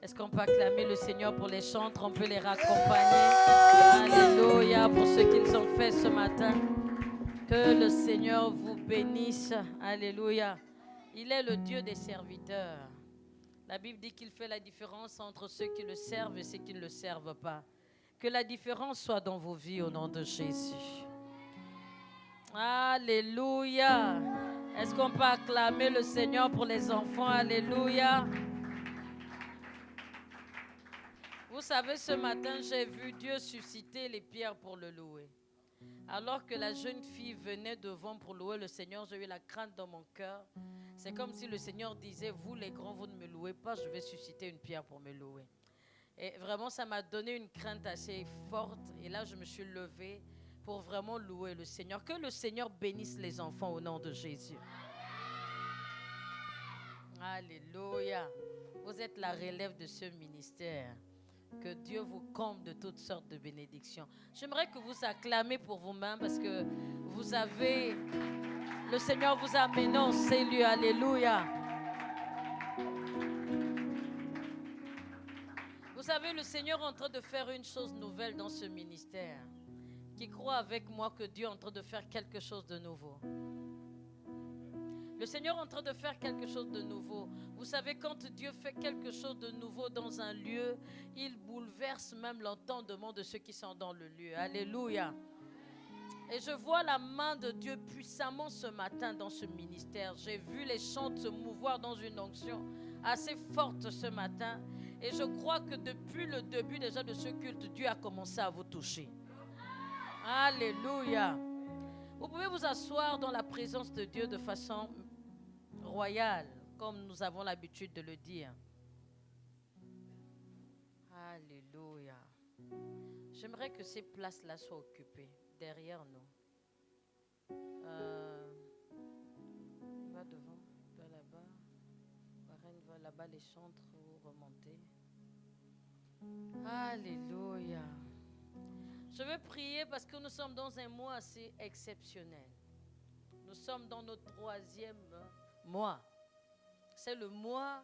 Est-ce qu'on peut acclamer le Seigneur pour les chantres? On peut les raccompagner. Alléluia pour ce qu'ils ont fait ce matin. Que le Seigneur vous bénisse. Alléluia. Il est le Dieu des serviteurs. La Bible dit qu'il fait la différence entre ceux qui le servent et ceux qui ne le servent pas. Que la différence soit dans vos vies au nom de Jésus. Alléluia. Est-ce qu'on peut acclamer le Seigneur pour les enfants? Alléluia. Vous savez, ce matin, j'ai vu Dieu susciter les pierres pour le louer. Alors que la jeune fille venait devant pour louer le Seigneur, j'ai eu la crainte dans mon cœur. C'est comme si le Seigneur disait, vous les grands, vous ne me louez pas, je vais susciter une pierre pour me louer. Et vraiment, ça m'a donné une crainte assez forte. Et là, je me suis levée pour vraiment louer le Seigneur. Que le Seigneur bénisse les enfants au nom de Jésus. Alléluia. Vous êtes la relève de ce ministère. Que Dieu vous comble de toutes sortes de bénédictions. J'aimerais que vous acclamez pour vous-même parce que vous avez... Le Seigneur vous a amené en ces lieux. Alléluia. Vous savez, le Seigneur est en train de faire une chose nouvelle dans ce ministère. Qui croit avec moi que Dieu est en train de faire quelque chose de nouveau. Le Seigneur est en train de faire quelque chose de nouveau. Vous savez, quand Dieu fait quelque chose de nouveau dans un lieu, il bouleverse même l'entendement de ceux qui sont dans le lieu. Alléluia. Et je vois la main de Dieu puissamment ce matin dans ce ministère. J'ai vu les chants se mouvoir dans une onction assez forte ce matin. Et je crois que depuis le début déjà de ce culte, Dieu a commencé à vous toucher. Alléluia. Vous pouvez vous asseoir dans la présence de Dieu de façon royale, comme nous avons l'habitude de le dire. Alléluia. J'aimerais que ces places-là soient occupées derrière nous. Va devant, va là-bas. Warren va là-bas, les chantres, vous remontez. Alléluia. Je veux prier parce que nous sommes dans un mois assez exceptionnel. Nous sommes dans notre 3e mois. C'est le mois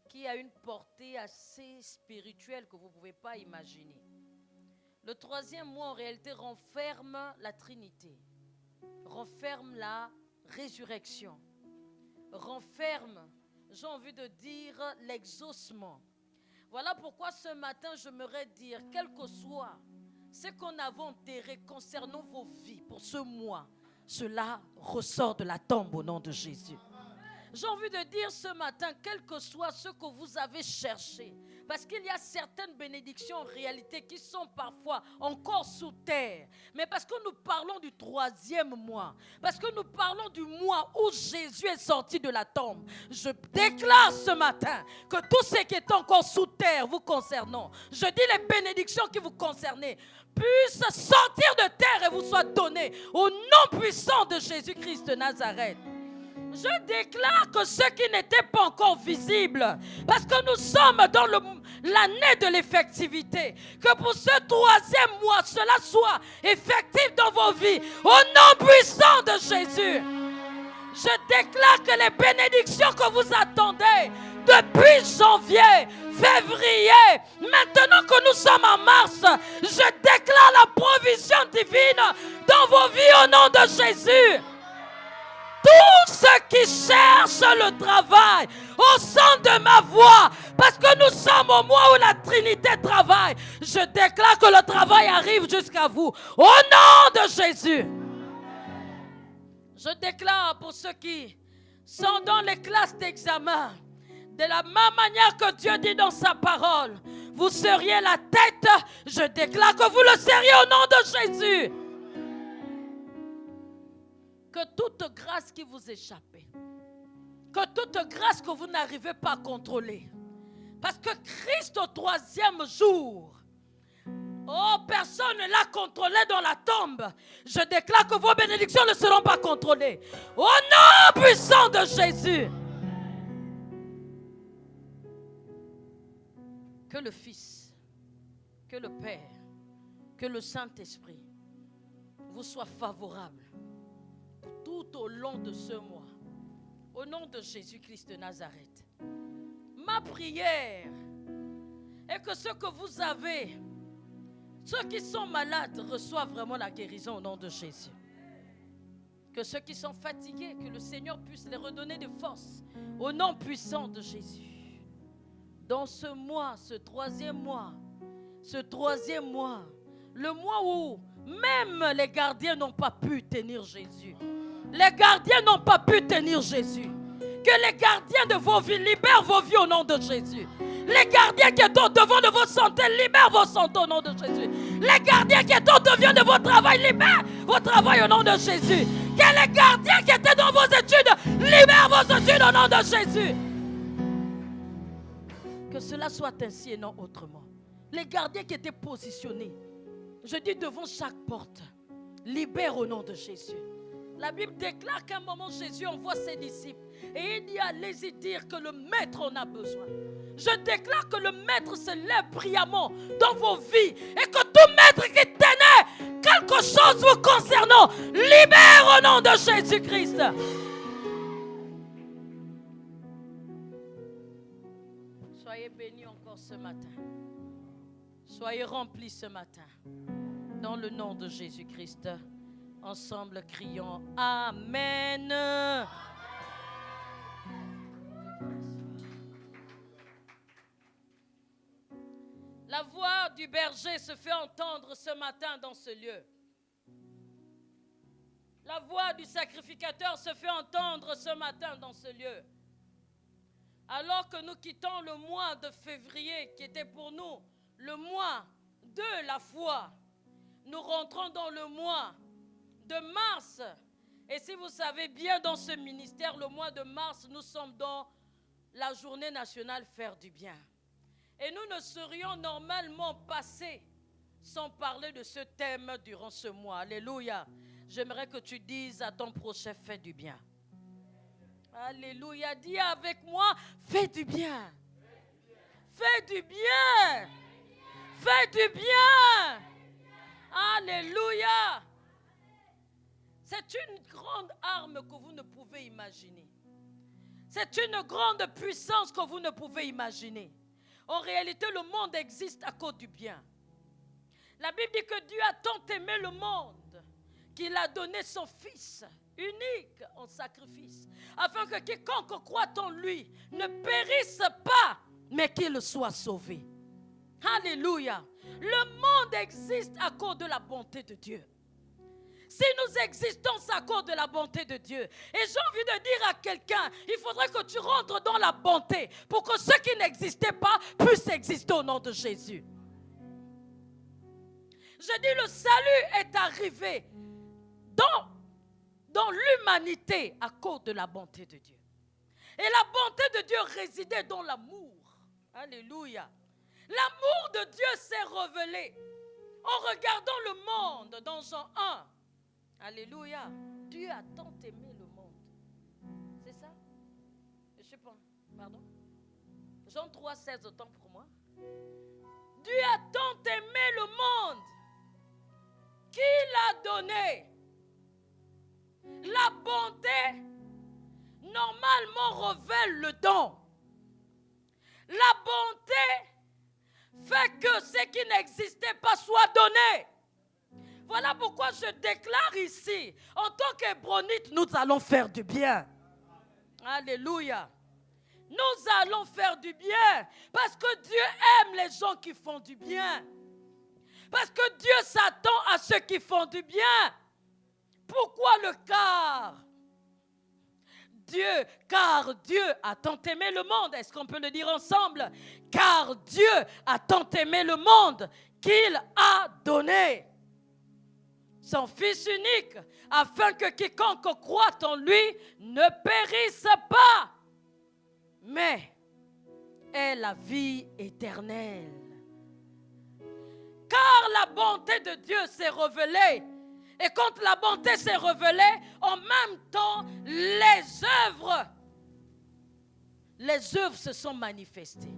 qui a une portée assez spirituelle que vous ne pouvez pas imaginer. Le 3e mois, en réalité, renferme la Trinité, renferme la résurrection, renferme, j'ai envie de dire, l'exaucement. Voilà pourquoi ce matin, j'aimerais dire, quel que soit ce qu'on a enterré concernant vos vies pour ce mois, cela ressort de la tombe au nom de Jésus. J'ai envie de dire ce matin, quel que soit ce que vous avez cherché, parce qu'il y a certaines bénédictions en réalité qui sont parfois encore sous terre, mais parce que nous parlons du 3e mois, parce que nous parlons du mois où Jésus est sorti de la tombe, je déclare ce matin que tout ce qui est encore sous terre vous concernant, je dis les bénédictions qui vous concernent, puissent sortir de terre et vous soient données au nom puissant de Jésus-Christ de Nazareth. Je déclare que ceux qui n'étaient pas encore visibles, parce que nous sommes dans l'année de l'effectivité, que pour ce 3e mois, cela soit effectif dans vos vies, au nom puissant de Jésus. Je déclare que les bénédictions que vous attendez depuis janvier, février, maintenant que nous sommes en mars, je déclare la provision divine dans vos vies au nom de Jésus. Tous ceux qui cherchent le travail au son de ma voix, parce que nous sommes au mois où la Trinité travaille, je déclare que le travail arrive jusqu'à vous. Au nom de Jésus. Je déclare pour ceux qui sont dans les classes d'examen, de la même manière que Dieu dit dans sa parole, vous seriez la tête, je déclare que vous le seriez au nom de Jésus. Que toute grâce qui vous échappait, que toute grâce que vous n'arrivez pas à contrôler, parce que Christ au 3e jour, oh, personne ne l'a contrôlé dans la tombe. Je déclare que vos bénédictions ne seront pas contrôlées. Au nom puissant de Jésus. Que le Fils, que le Père, que le Saint-Esprit vous soit favorable tout au long de ce mois. Au nom de Jésus-Christ de Nazareth. Ma prière Et que ce que vous avez, ceux qui sont malades reçoivent vraiment la guérison au nom de Jésus. Que ceux qui sont fatigués, que le Seigneur puisse les redonner de force au nom puissant de Jésus. Dans ce mois, ce troisième mois, le mois où même les gardiens n'ont pas pu tenir Jésus. Les gardiens n'ont pas pu tenir Jésus. Que les gardiens de vos vies libèrent vos vies au nom de Jésus. Les gardiens qui sont au devant de vos santé, libèrent vos santé au nom de Jésus. Les gardiens qui sont au devant de vos travail, libèrent vos travail au nom de Jésus. Que les gardiens qui étaient dans vos études, libèrent vos études au nom de Jésus. Que cela soit ainsi et non autrement. Les gardiens qui étaient positionnés, je dis devant chaque porte, libère au nom de Jésus. La Bible déclare qu'à un moment Jésus envoie ses disciples et il dit allez-y dire que le maître en a besoin. Je déclare que le maître se lève brillamment dans vos vies et que tout maître qui tenait quelque chose vous concernant, libère au nom de Jésus-Christ. Soyez bénis encore ce matin. Soyez remplis ce matin. Dans le nom de Jésus-Christ. Ensemble, crions Amen. La voix du berger se fait entendre ce matin dans ce lieu. La voix du sacrificateur se fait entendre ce matin dans ce lieu. Alors que nous quittons le mois de février qui était pour nous le mois de la foi, nous rentrons dans le mois de mars. Et si vous savez bien, dans ce ministère, le mois de mars, nous sommes dans la journée nationale Faire du bien. Et nous ne serions normalement passés sans parler de ce thème durant ce mois. Alléluia. J'aimerais que tu dises à ton prochain, fais du bien. Alléluia. Dis avec moi, fais du bien. Fais du bien. Fais du bien. Alléluia. C'est une grande arme que vous ne pouvez imaginer. C'est une grande puissance que vous ne pouvez imaginer. En réalité, le monde existe à cause du bien. La Bible dit que Dieu a tant aimé le monde qu'il a donné son Fils unique en sacrifice, afin que quiconque croit en lui ne périsse pas, mais qu'il soit sauvé. Alléluia. Le monde existe à cause de la bonté de Dieu. Si nous existons, c'est à cause de la bonté de Dieu. Et j'ai envie de dire à quelqu'un, il faudrait que tu rentres dans la bonté pour que ceux qui n'existaient pas puissent exister au nom de Jésus. Je dis, le salut est arrivé dans l'humanité à cause de la bonté de Dieu. Et la bonté de Dieu résidait dans l'amour. Alléluia. L'amour de Dieu s'est révélé en regardant le monde dans Jean 1. Alléluia. Dieu a tant aimé le monde. C'est ça? Je sais pas. Pardon? Jean 3, 16, autant pour moi. Dieu a tant aimé le monde qu'il a donné. La bonté, normalement, révèle le don. La bonté fait que ce qui n'existait pas soit donné. Voilà pourquoi je déclare ici, en tant qu'Hébronite, nous allons faire du bien. Alléluia. Nous allons faire du bien parce que Dieu aime les gens qui font du bien. Parce que Dieu s'attend à ceux qui font du bien. Pourquoi le car? Car Dieu a tant aimé le monde. Est-ce qu'on peut le dire ensemble? Car Dieu a tant aimé le monde qu'il a donné son Fils unique, afin que quiconque croit en lui ne périsse pas, mais ait la vie éternelle. Car la bonté de Dieu s'est révélée, et quand la bonté s'est révélée, en même temps, les œuvres se sont manifestées.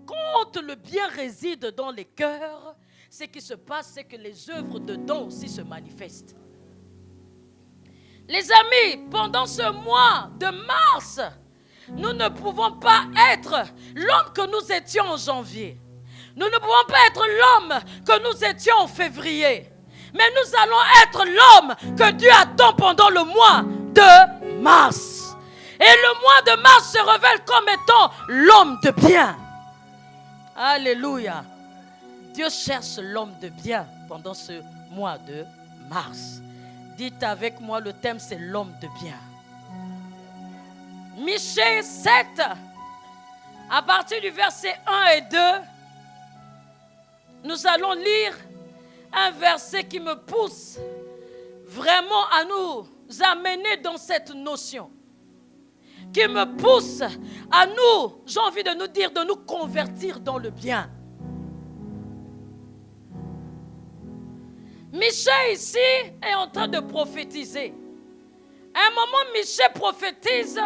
Quand le bien réside dans les cœurs, ce qui se passe, c'est que les œuvres de don aussi se manifestent. Les amis, pendant ce mois de mars, nous ne pouvons pas être l'homme que nous étions en janvier. Nous ne pouvons pas être l'homme que nous étions en février. Mais nous allons être l'homme que Dieu attend pendant le mois de mars. Et le mois de mars se révèle comme étant l'homme de bien. Alléluia. Dieu cherche l'homme de bien pendant ce mois de mars. Dites avec moi, le thème c'est l'homme de bien. Michée 7, à partir du verset 1 et 2, nous allons lire un verset qui me pousse vraiment à nous amener dans cette notion. Qui me pousse à nous, j'ai envie de nous dire, de nous convertir dans le bien. Michée ici est en train de prophétiser. À un moment, Michée prophétise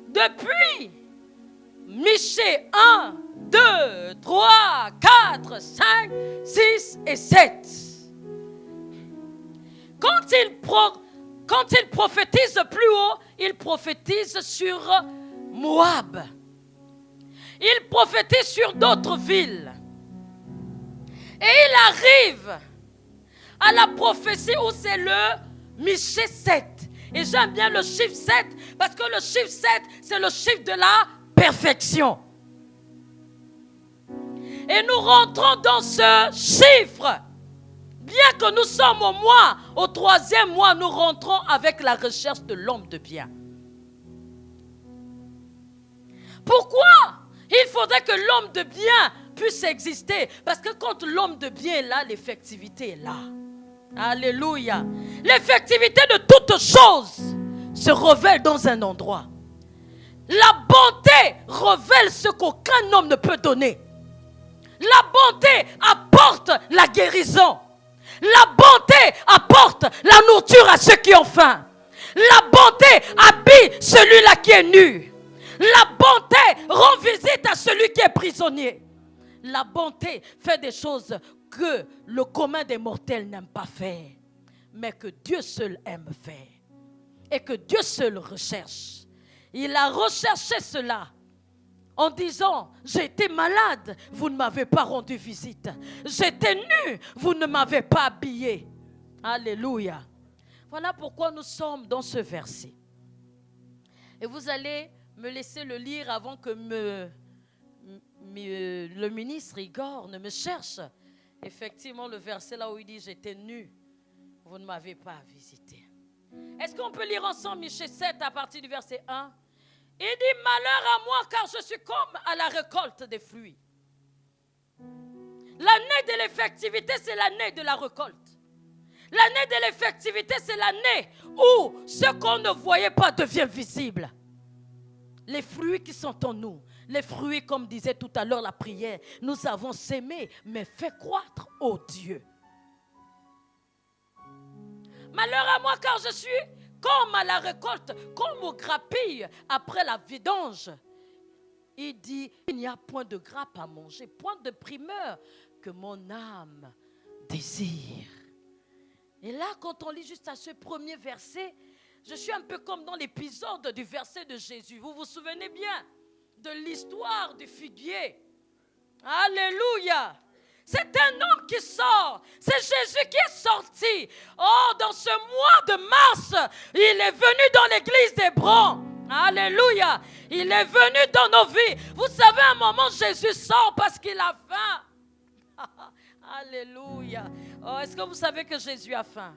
depuis Michée 1, 2, 3, 4, 5, 6 et 7. Quand il prophétise plus haut, il prophétise sur Moab. Il prophétise sur d'autres villes. Et il arrive à la prophétie où c'est le Michée 7. Et j'aime bien le chiffre 7 parce que le chiffre 7, c'est le chiffre de la perfection. Et nous rentrons dans ce chiffre. Bien que nous sommes au 3e mois, nous rentrons avec la recherche de l'homme de bien. Pourquoi il faudrait que l'homme de bien puisse exister? Parce que quand l'homme de bien est là, l'effectivité est là. Alléluia. L'effectivité de toutes choses se révèle dans un endroit. La bonté révèle ce qu'aucun homme ne peut donner. La bonté apporte la guérison. La bonté apporte la nourriture à ceux qui ont faim. La bonté habille celui-là qui est nu. La bonté rend visite à celui qui est prisonnier. La bonté fait des choses que le commun des mortels n'aime pas faire, mais que Dieu seul aime faire et que Dieu seul recherche. Il a recherché cela en disant, j'ai été malade, vous ne m'avez pas rendu visite. J'étais nu, vous ne m'avez pas habillé. Alléluia. Voilà pourquoi nous sommes dans ce verset. Et vous allez me laisser le lire avant que le ministre Igor ne me cherche. Effectivement, le verset là où il dit, j'étais nu, vous ne m'avez pas visité. Est-ce qu'on peut lire ensemble Michée 7 à partir du verset 1? Il dit, malheur à moi car je suis comme à la récolte des fruits. L'année de l'effectivité, c'est l'année de la récolte. L'année de l'effectivité, c'est l'année où ce qu'on ne voyait pas devient visible. Les fruits qui sont en nous, les fruits, comme disait tout à l'heure la prière, nous avons sémé, mais fait croître, ô Dieu. Malheur à moi car je suis comme à la récolte, comme au grappille après la vidange. Il dit, il n'y a point de grappe à manger, point de primeur que mon âme désire. Et là, quand on lit juste à ce premier verset, je suis un peu comme dans l'épisode du verset de Jésus. Vous vous souvenez bien de l'histoire du figuier. Alléluia. C'est un homme qui sort. C'est Jésus qui est sorti. Oh, dans ce mois de mars, il est venu dans l'église d'Hébron. Alléluia. Il est venu dans nos vies. Vous savez, à un moment, Jésus sort parce qu'il a faim. Alléluia. Oh, est-ce que vous savez que Jésus a faim?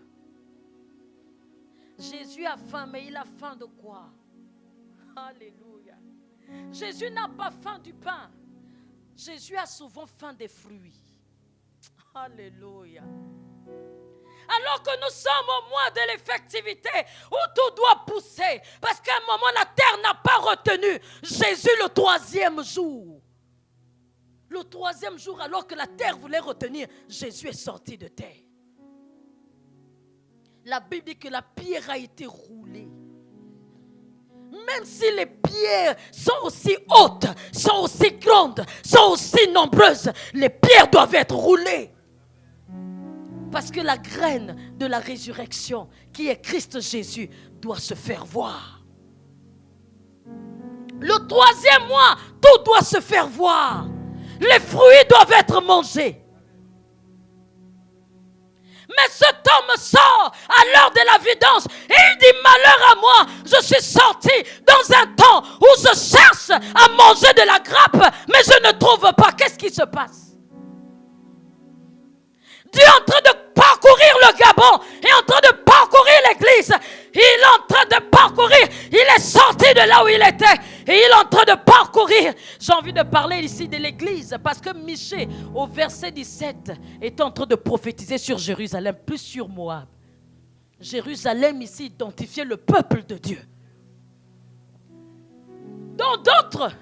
Jésus a faim, mais il a faim de quoi? Alléluia. Jésus n'a pas faim du pain. Jésus a souvent faim des fruits. Alléluia. Alors que nous sommes au mois de l'effectivité où tout doit pousser, parce qu'à un moment la terre n'a pas retenu Jésus le 3e jour. Le 3e jour, alors que la terre voulait retenir, Jésus est sorti de terre. La Bible dit que la pierre a été roulée. Même si les pierres sont aussi hautes, sont aussi grandes, sont aussi nombreuses, les pierres doivent être roulées. Parce que la graine de la résurrection, qui est Christ Jésus, doit se faire voir. Le 3e mois, tout doit se faire voir. les fruits doivent être mangés. Mais cet homme sort à l'heure de la vidange et il dit, malheur à moi, je suis sorti dans un temps où je cherche à manger de la grappe, mais je ne trouve pas. Qu'est-ce qui se passe? Dieu est en train de parcourir le Gabon, il est en train de parcourir l'église, il est en train de parcourir, il est sorti de là où il était et il est en train de parcourir. J'ai envie de parler ici de l'église parce que Michée au verset 17 est en train de prophétiser sur Jérusalem, plus sur Moab. Jérusalem ici identifiait le peuple de Dieu. Dans d'autres,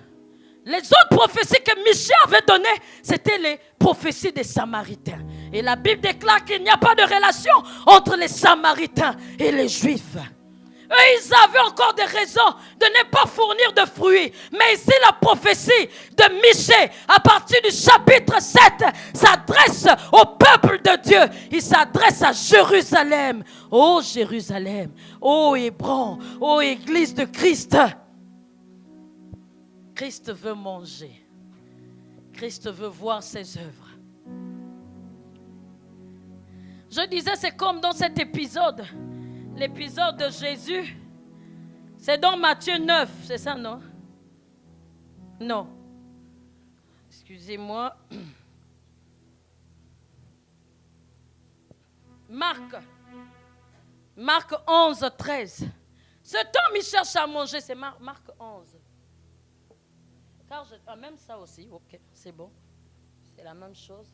les autres prophéties que Michée avait données, c'était les prophéties des Samaritains. Et la Bible déclare qu'il n'y a pas de relation entre les Samaritains et les Juifs. Eux, ils avaient encore des raisons de ne pas fournir de fruits. Mais ici, la prophétie de Michée, à partir du chapitre 7, s'adresse au peuple de Dieu. Il s'adresse à Jérusalem. Oh Jérusalem, oh Hébron, oh Église de Christ. Christ veut manger. Christ veut voir ses œuvres. Je disais, c'est comme dans cet épisode. L'épisode de Jésus. C'est dans Matthieu 9, c'est ça, non? Non. Excusez-moi. Marc 11, 13. Ce temps, il cherche à manger. C'est Marc 11. Car même ça aussi, ok, c'est bon. C'est la même chose.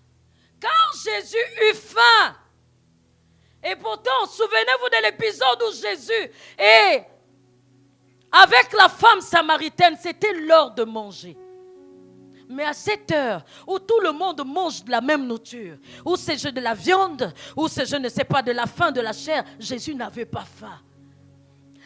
Car Jésus eut faim. Et pourtant, souvenez-vous de l'épisode où Jésus est avec la femme samaritaine, c'était l'heure de manger. Mais à cette heure où tout le monde mange de la même nourriture, où c'est de la viande, où c'est je ne sais pas de la faim, de la chair, Jésus n'avait pas faim.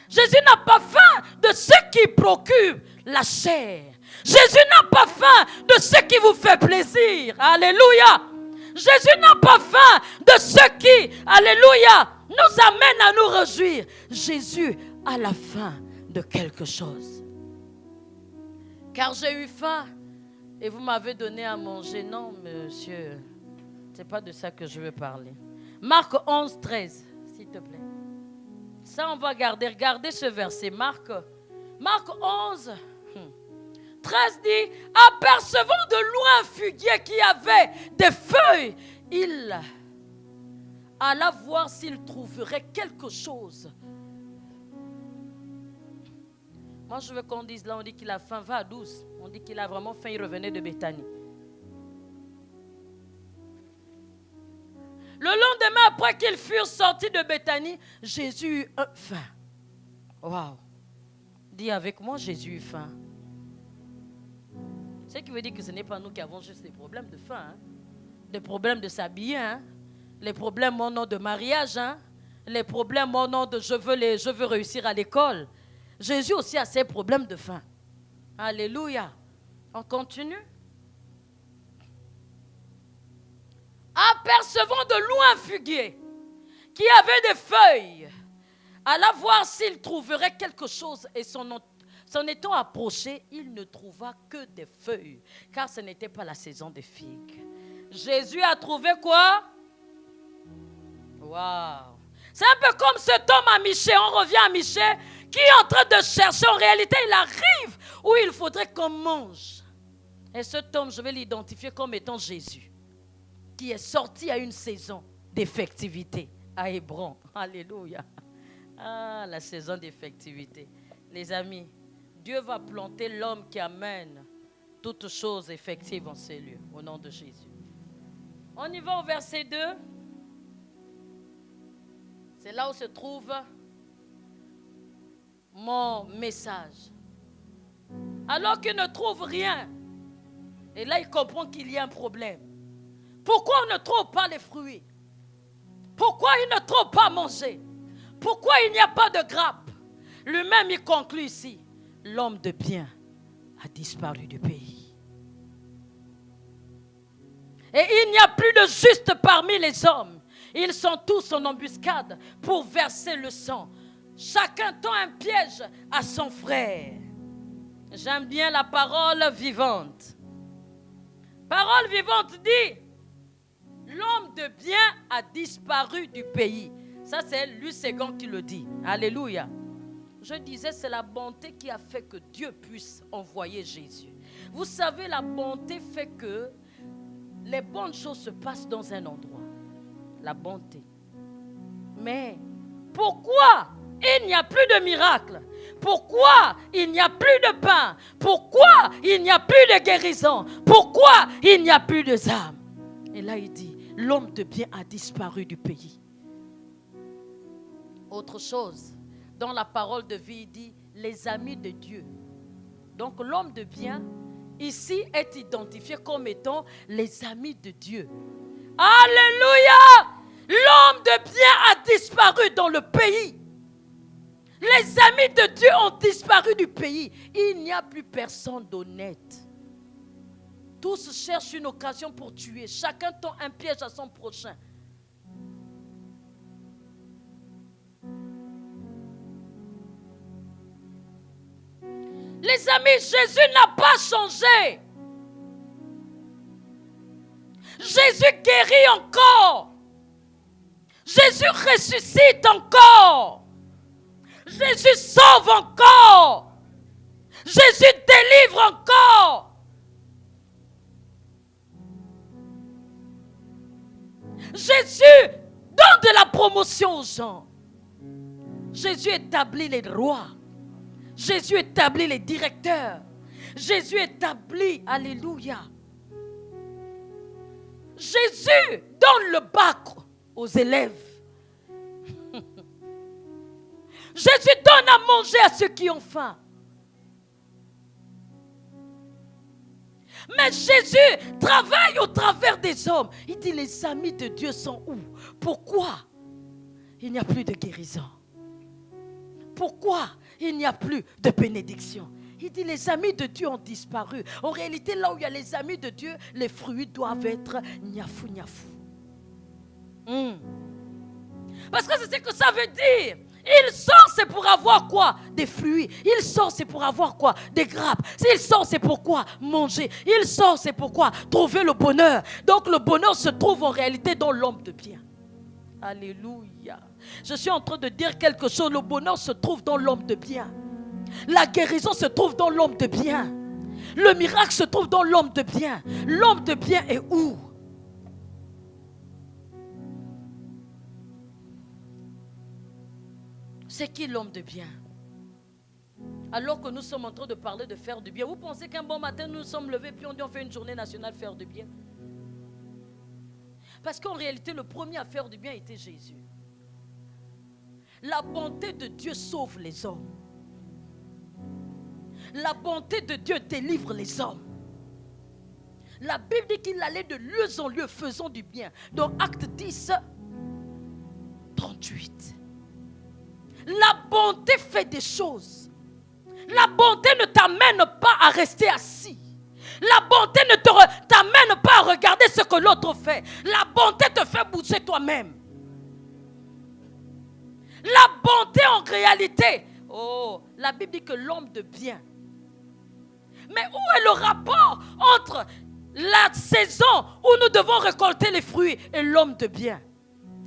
Jésus n'a pas faim de ce qui procure la chair. Jésus n'a pas faim de ce qui vous fait plaisir. Alléluia. Jésus n'a pas faim de ce qui, alléluia, nous amène à nous réjouir. Jésus a la faim de quelque chose. Car j'ai eu faim et vous m'avez donné à manger. Non, monsieur, ce n'est pas de ça que je veux parler. Marc 11, 13, s'il te plaît. Ça, on va garder. Regardez ce verset. Marc 11, 13 dit, apercevant de loin un figuier qui avait des feuilles, il alla voir s'il trouverait quelque chose. Moi, je veux qu'on dise là, on dit qu'il a faim, va à 12. On dit qu'il a vraiment faim, il revenait de Béthanie. Le lendemain, après qu'ils furent sortis de Béthanie, Jésus eut faim. Waouh! Dis avec moi, Jésus eut faim. Ce qui veut dire que ce n'est pas nous qui avons juste des problèmes de faim, hein? Des problèmes de s'habiller, hein? Les problèmes au nom de mariage, hein? Les problèmes au nom de je veux réussir à l'école. Jésus aussi a ses problèmes de faim. Alléluia. On continue. Apercevant de loin un figuier qui avait des feuilles, alla voir s'il trouverait quelque chose et s'en étant approché, il ne trouva que des feuilles, car ce n'était pas la saison des figues. Jésus a trouvé quoi? Waouh! C'est un peu comme cet homme à Michée, on revient à Michée, qui est en train de chercher. En réalité, il arrive où il faudrait qu'on mange. Et cet homme, je vais l'identifier comme étant Jésus, qui est sorti à une saison d'effectivité à Hébron. Alléluia. Ah, la saison d'effectivité. Les amis, Dieu va planter l'homme qui amène toutes choses effectives en ces lieux, au nom de Jésus. On y va au verset 2. C'est là où se trouve mon message. Alors qu'il ne trouve rien. Et là, il comprend qu'il y a un problème. Pourquoi on ne trouve pas les fruits? Pourquoi il ne trouve pas manger? Pourquoi il n'y a pas de grappe? Lui-même, il conclut ici. L'homme de bien a disparu du pays. Et il n'y a plus de juste parmi les hommes. Ils sont tous en embuscade pour verser le sang. Chacun tend un piège à son frère. J'aime bien la parole vivante. Parole vivante dit, l'homme de bien a disparu du pays. Ça, c'est Louis II qui le dit. Alléluia. Je disais, c'est la bonté qui a fait que Dieu puisse envoyer Jésus. Vous savez, la bonté fait que les bonnes choses se passent dans un endroit. La bonté. Mais pourquoi il n'y a plus de miracles? Pourquoi il n'y a plus de pain? Pourquoi il n'y a plus de guérison? Pourquoi il n'y a plus de âmes? Et là, il dit, l'homme de bien a disparu du pays. Autre chose, dans la parole de vie, il dit, les amis de Dieu. Donc l'homme de bien, ici, est identifié comme étant les amis de Dieu. Alléluia! L'homme de bien a disparu dans le pays. Les amis de Dieu ont disparu du pays. Il n'y a plus personne d'honnête. Tous cherchent une occasion pour tuer. Chacun tend un piège à son prochain. Les amis, Jésus n'a pas changé. Jésus guérit encore. Jésus ressuscite encore. Jésus sauve encore. Jésus délivre encore. Jésus donne de la promotion aux gens. Jésus établit les rois. Jésus établit les directeurs. Jésus établit, alléluia. Jésus donne le bac aux élèves. Jésus donne à manger à ceux qui ont faim. Mais Jésus travaille au travers des hommes. Il dit, les amis de Dieu sont où? Pourquoi il n'y a plus de guérison? Pourquoi il n'y a plus de bénédiction? Il dit, les amis de Dieu ont disparu. En réalité, là où il y a les amis de Dieu, les fruits doivent être niafou, niafou. Parce que c'est ce que ça veut dire. Il sort, c'est pour avoir quoi? Des fruits. Il sort, c'est pour avoir quoi? Des grappes. Il sort, c'est pour quoi? Manger. Il sort, c'est pour quoi? Trouver le bonheur. Donc le bonheur se trouve en réalité dans l'homme de bien. Alléluia. Je suis en train de dire quelque chose. Le bonheur se trouve dans l'homme de bien. La guérison se trouve dans l'homme de bien. Le miracle se trouve dans l'homme de bien. L'homme de bien est où? C'est qui l'homme de bien? Alors que nous sommes en train de parler de faire du bien, vous pensez qu'un bon matin nous nous sommes levés puis on dit on fait une journée nationale faire du bien? Parce qu'en réalité le premier à faire du bien était Jésus. La bonté de Dieu sauve les hommes. La bonté de Dieu délivre les hommes. La Bible dit qu'il allait de lieu en lieu faisant du bien. Dans Acte 10, 38. La bonté fait des choses. La bonté ne t'amène pas à rester assis. La bonté ne t'amène pas à regarder ce que l'autre fait. La bonté te fait bouger toi-même. La bonté en réalité, la Bible dit que l'homme de bien. Mais où est le rapport entre la saison où nous devons récolter les fruits et l'homme de bien?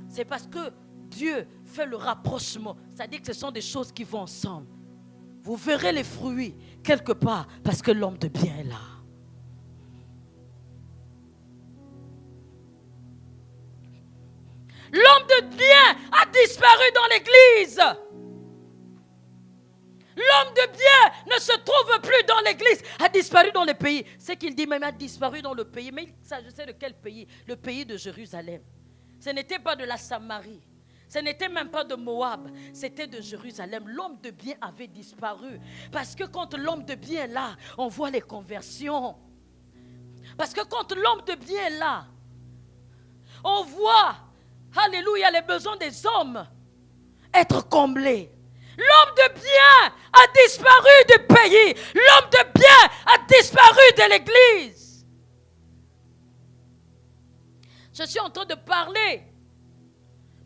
C'est parce que Dieu fait le rapprochement. C'est-à-dire que ce sont des choses qui vont ensemble. Vous verrez les fruits quelque part parce que l'homme de bien est là. L'homme de bien a disparu dans l'église. L'homme de bien ne se trouve plus dans l'église, a disparu dans le pays. C'est qu'il dit même a disparu dans le pays. Mais il s'agissait de quel pays? Le pays de Jérusalem. Ce n'était pas de la Samarie. Ce n'était même pas de Moab, c'était de Jérusalem. L'homme de bien avait disparu. Parce que quand l'homme de bien est là, on voit les conversions. Parce que quand l'homme de bien est là, on voit, alléluia, les besoins des hommes être comblés. L'homme de bien a disparu du pays. L'homme de bien a disparu de l'église. Je suis en train de parler.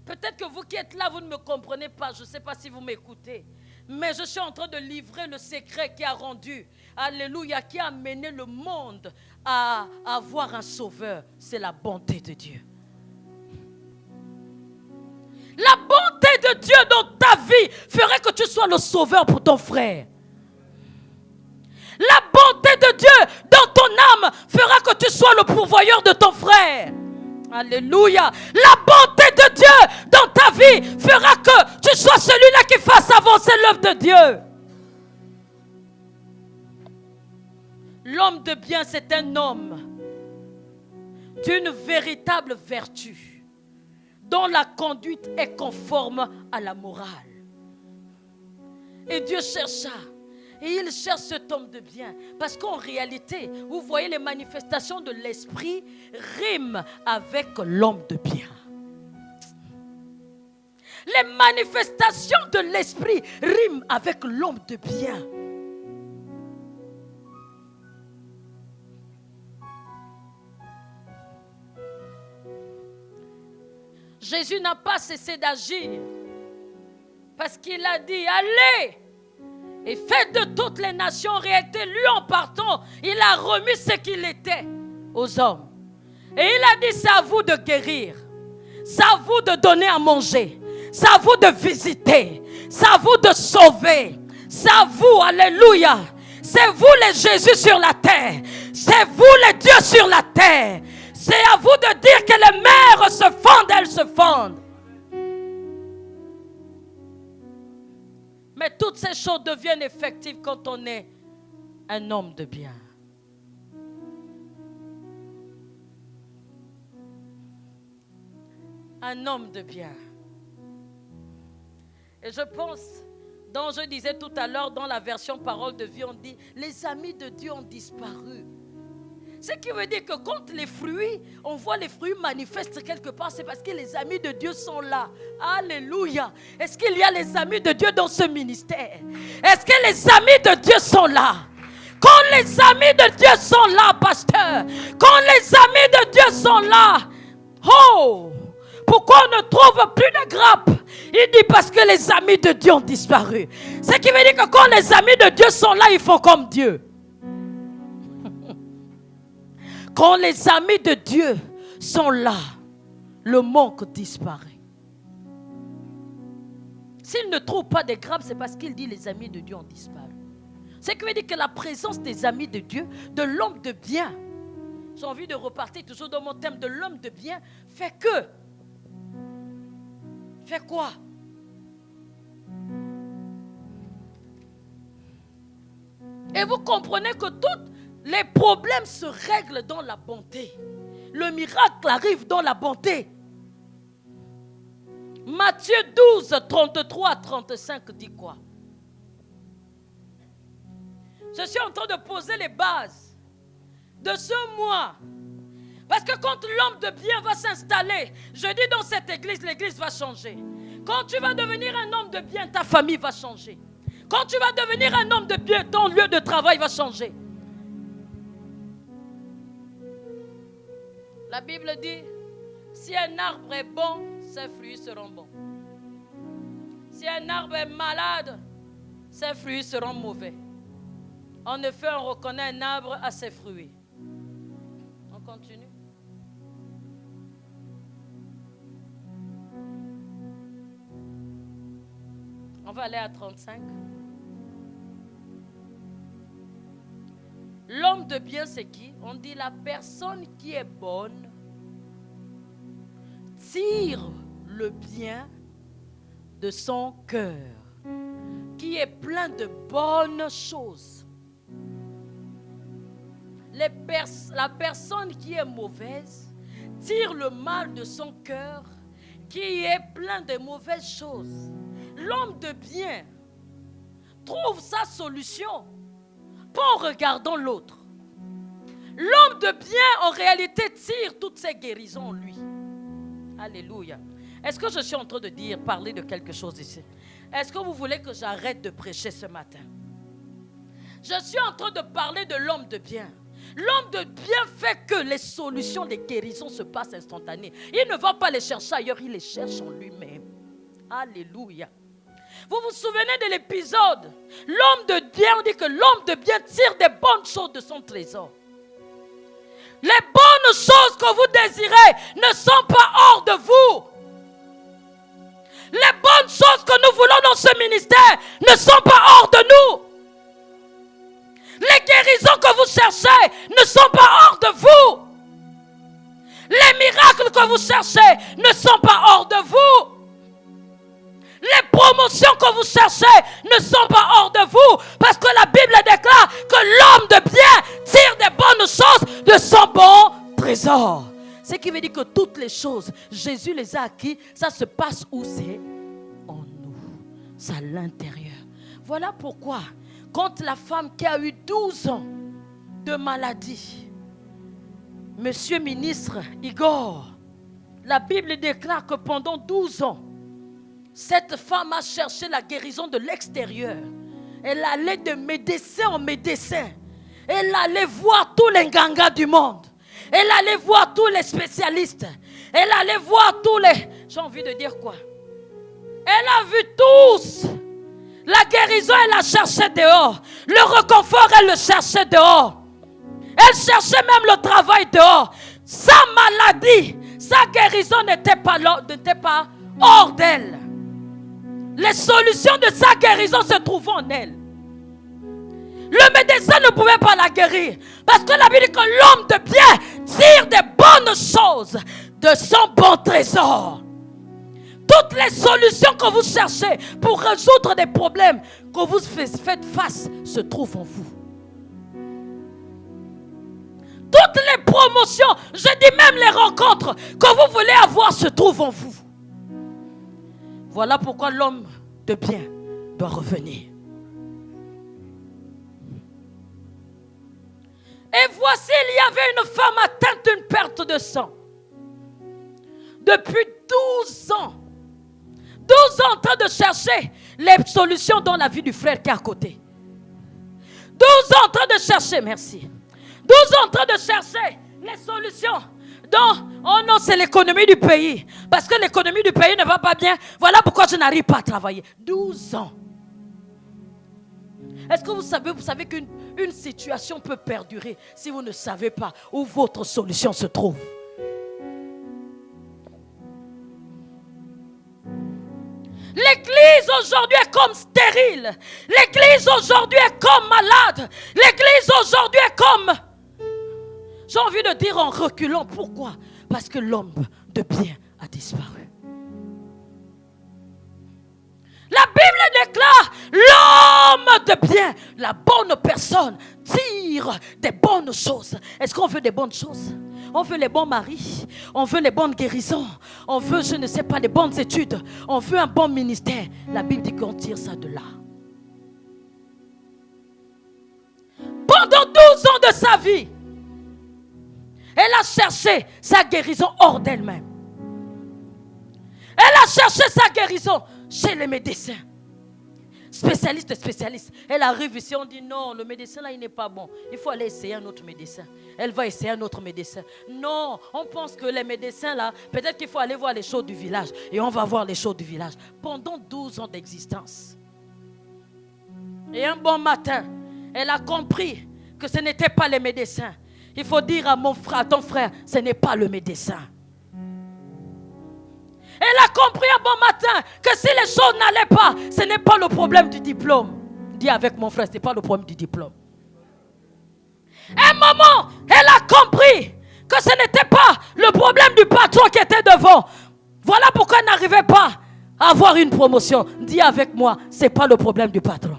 Peut-être que vous qui êtes là, vous ne me comprenez pas. Je ne sais pas si vous m'écoutez. Mais je suis en train de livrer le secret qui a rendu, alléluia, qui a amené le monde à avoir un sauveur. C'est la bonté de Dieu. La bonté de Dieu dans ta vie ferait que tu sois le sauveur pour ton frère. La bonté de Dieu dans ton âme fera que tu sois le pourvoyeur de ton frère. Alléluia. La bonté de Dieu dans ta vie fera que tu sois celui-là qui fasse avancer l'œuvre de Dieu. L'homme de bien, c'est un homme d'une véritable vertu, dont la conduite est conforme à la morale. Et Dieu cherche ça. Et il cherche cet homme de bien. Parce qu'en réalité, vous voyez, les manifestations de l'esprit riment avec l'homme de bien. Les manifestations de l'esprit riment avec l'homme de bien. Jésus n'a pas cessé d'agir. Parce qu'il a dit, allez et faites de toutes les nations. En réalité, lui en partant, il a remis ce qu'il était aux hommes. Et il a dit, c'est à vous de guérir. C'est à vous de donner à manger. C'est à vous de visiter. C'est à vous de sauver. C'est à vous, alléluia. C'est vous les Jésus sur la terre. C'est vous les dieux sur la terre. C'est à vous de dire que les mers se fondent, elles se fondent. Mais toutes ces choses deviennent effectives quand on est un homme de bien. Un homme de bien. Et je pense, dont je disais tout à l'heure, dans la version Parole de vie, on dit, les amis de Dieu ont disparu. Ce qui veut dire que quand les fruits, on voit les fruits manifestes quelque part, c'est parce que les amis de Dieu sont là. Alléluia. Est-ce qu'il y a les amis de Dieu dans ce ministère? Est-ce que les amis de Dieu sont là? Quand les amis de Dieu sont là, pasteur, quand les amis de Dieu sont là, oh, pourquoi on ne trouve plus de grappes? Il dit parce que les amis de Dieu ont disparu. Ce qui veut dire que quand les amis de Dieu sont là, ils font comme Dieu. Quand les amis de Dieu sont là, le manque disparaît. S'il ne trouve pas de grappes, c'est parce qu'il dit les amis de Dieu ont disparu. Ce qui veut dire que la présence des amis de Dieu, de l'homme de bien, j'ai envie de repartir toujours dans mon thème de l'homme de bien, fait quoi? Et vous comprenez que toutes les problèmes se règlent dans la bonté. Le miracle arrive dans la bonté. Matthieu 12, 33 à 35 dit quoi? Je suis en train de poser les bases de ce mois. Parce que quand l'homme de bien va s'installer, je dis dans cette église, l'église va changer. Quand tu vas devenir un homme de bien, ta famille va changer. Quand tu vas devenir un homme de bien, ton lieu de travail va changer. La Bible dit, si un arbre est bon, ses fruits seront bons. Si un arbre est malade, ses fruits seront mauvais. En effet, on reconnaît un arbre à ses fruits. On continue. On va aller à 35. L'homme de bien, c'est qui? On dit la personne qui est bonne tire le bien de son cœur, qui est plein de bonnes choses. La personne qui est mauvaise tire le mal de son cœur, qui est plein de mauvaises choses. L'homme de bien trouve sa solution pas en regardant l'autre. L'homme de bien, en réalité, tire toutes ses guérisons en lui. Alléluia. Est-ce que je suis en train de parler de quelque chose ici? Est-ce que vous voulez que j'arrête de prêcher ce matin? Je suis en train de parler de l'homme de bien. L'homme de bien fait que les solutions, les guérisons se passent instantanées. Il ne va pas les chercher ailleurs, il les cherche en lui-même. Alléluia. Vous vous souvenez de l'épisode? L'homme de bien, on dit que l'homme de bien tire des bonnes choses de son trésor. Les bonnes choses que vous désirez ne sont pas hors de vous. Les bonnes choses que nous voulons dans ce ministère ne sont pas hors de nous. Les guérisons que vous cherchez ne sont pas hors de vous. Les miracles que vous cherchez ne sont pas hors de vous. Les promotions que vous cherchez ne sont pas hors de vous. Parce que la Bible déclare que l'homme de bien tire des bonnes choses de son bon trésor. Ce qui veut dire que toutes les choses, Jésus les a acquis. Ça se passe où? C'est en nous. C'est à l'intérieur. Voilà pourquoi, quand la femme qui a eu 12 ans de maladie, Monsieur ministre Igor, la Bible déclare que pendant 12 ans, cette femme a cherché la guérison de l'extérieur. Elle allait de médecin en médecin. Elle allait voir tous les gangas du monde. Elle allait voir tous les spécialistes. Elle allait voir tous les... J'ai envie de dire quoi? Elle a vu tous. La guérison, elle la cherchait dehors. Le réconfort, elle le cherchait dehors. Elle cherchait même le travail dehors. Sa maladie, sa guérison n'était pas hors d'elle. Les solutions de sa guérison se trouvaient en elle. Le médecin ne pouvait pas la guérir. Parce que la Bible dit que l'homme de bien tire des bonnes choses de son bon trésor. Toutes les solutions que vous cherchez pour résoudre des problèmes que vous faites face se trouvent en vous. Toutes les promotions, je dis même les rencontres que vous voulez avoir se trouvent en vous. Voilà pourquoi l'homme de bien doit revenir. Et voici, il y avait une femme atteinte d'une perte de sang. Depuis 12 ans. 12 ans en train de chercher les solutions dans la vie du frère qui est à côté. 12 ans en train de chercher, merci. 12 ans en train de chercher les solutions. Donc, oh non, c'est l'économie du pays. Parce que l'économie du pays ne va pas bien. Voilà pourquoi je n'arrive pas à travailler. 12 ans. Est-ce que vous savez qu'une situation peut perdurer si vous ne savez pas où votre solution se trouve? L'église aujourd'hui est comme stérile. L'église aujourd'hui est comme malade. L'église aujourd'hui est comme... J'ai envie de dire en reculant. Pourquoi? Parce que l'homme de bien a disparu. La Bible déclare l'homme de bien, la bonne personne, tire des bonnes choses. Est-ce qu'on veut des bonnes choses? On veut les bons maris, on veut les bonnes guérisons, on veut, je ne sais pas, les bonnes études, on veut un bon ministère. La Bible dit qu'on tire ça de là. Pendant 12 ans de sa vie, elle a cherché sa guérison hors d'elle-même. Elle a cherché sa guérison chez les médecins. Spécialiste. Elle arrive ici, on dit non, le médecin là il n'est pas bon. Il faut aller essayer un autre médecin. Elle va essayer un autre médecin. Non, on pense que les médecins là, peut-être qu'il faut aller voir les choses du village. Et on va voir les choses du village. Pendant 12 ans d'existence. Et un bon matin, elle a compris que ce n'était pas les médecins. Il faut dire à ton frère, ce n'est pas le médecin. Elle a compris un bon matin que si les choses n'allaient pas, ce n'est pas le problème du diplôme. Dis avec mon frère, ce n'est pas le problème du diplôme. À un moment, elle a compris que ce n'était pas le problème du patron qui était devant. Voilà pourquoi elle n'arrivait pas à avoir une promotion. Dis avec moi, ce n'est pas le problème du patron.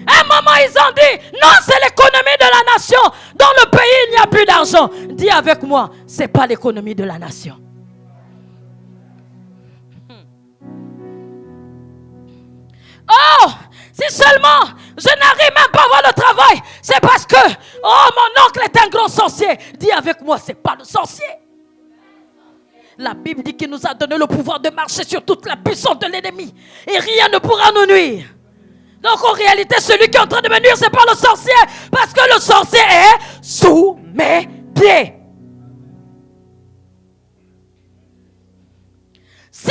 À un moment, ils ont dit, non, c'est l'économie de la nation. Dans le pays, il n'y a plus d'argent. Dis avec moi, ce n'est pas l'économie de la nation. Oh, si seulement je n'arrive même pas à avoir le travail, c'est parce que, oh, mon oncle est un grand sorcier. Dis avec moi, c'est pas le sorcier. La Bible dit qu'il nous a donné le pouvoir de marcher sur toute la puissance de l'ennemi. Et rien ne pourra nous nuire. Donc en réalité, celui qui est en train de me nuire, c'est pas le sorcier. Parce que le sorcier est sous mes pieds. Si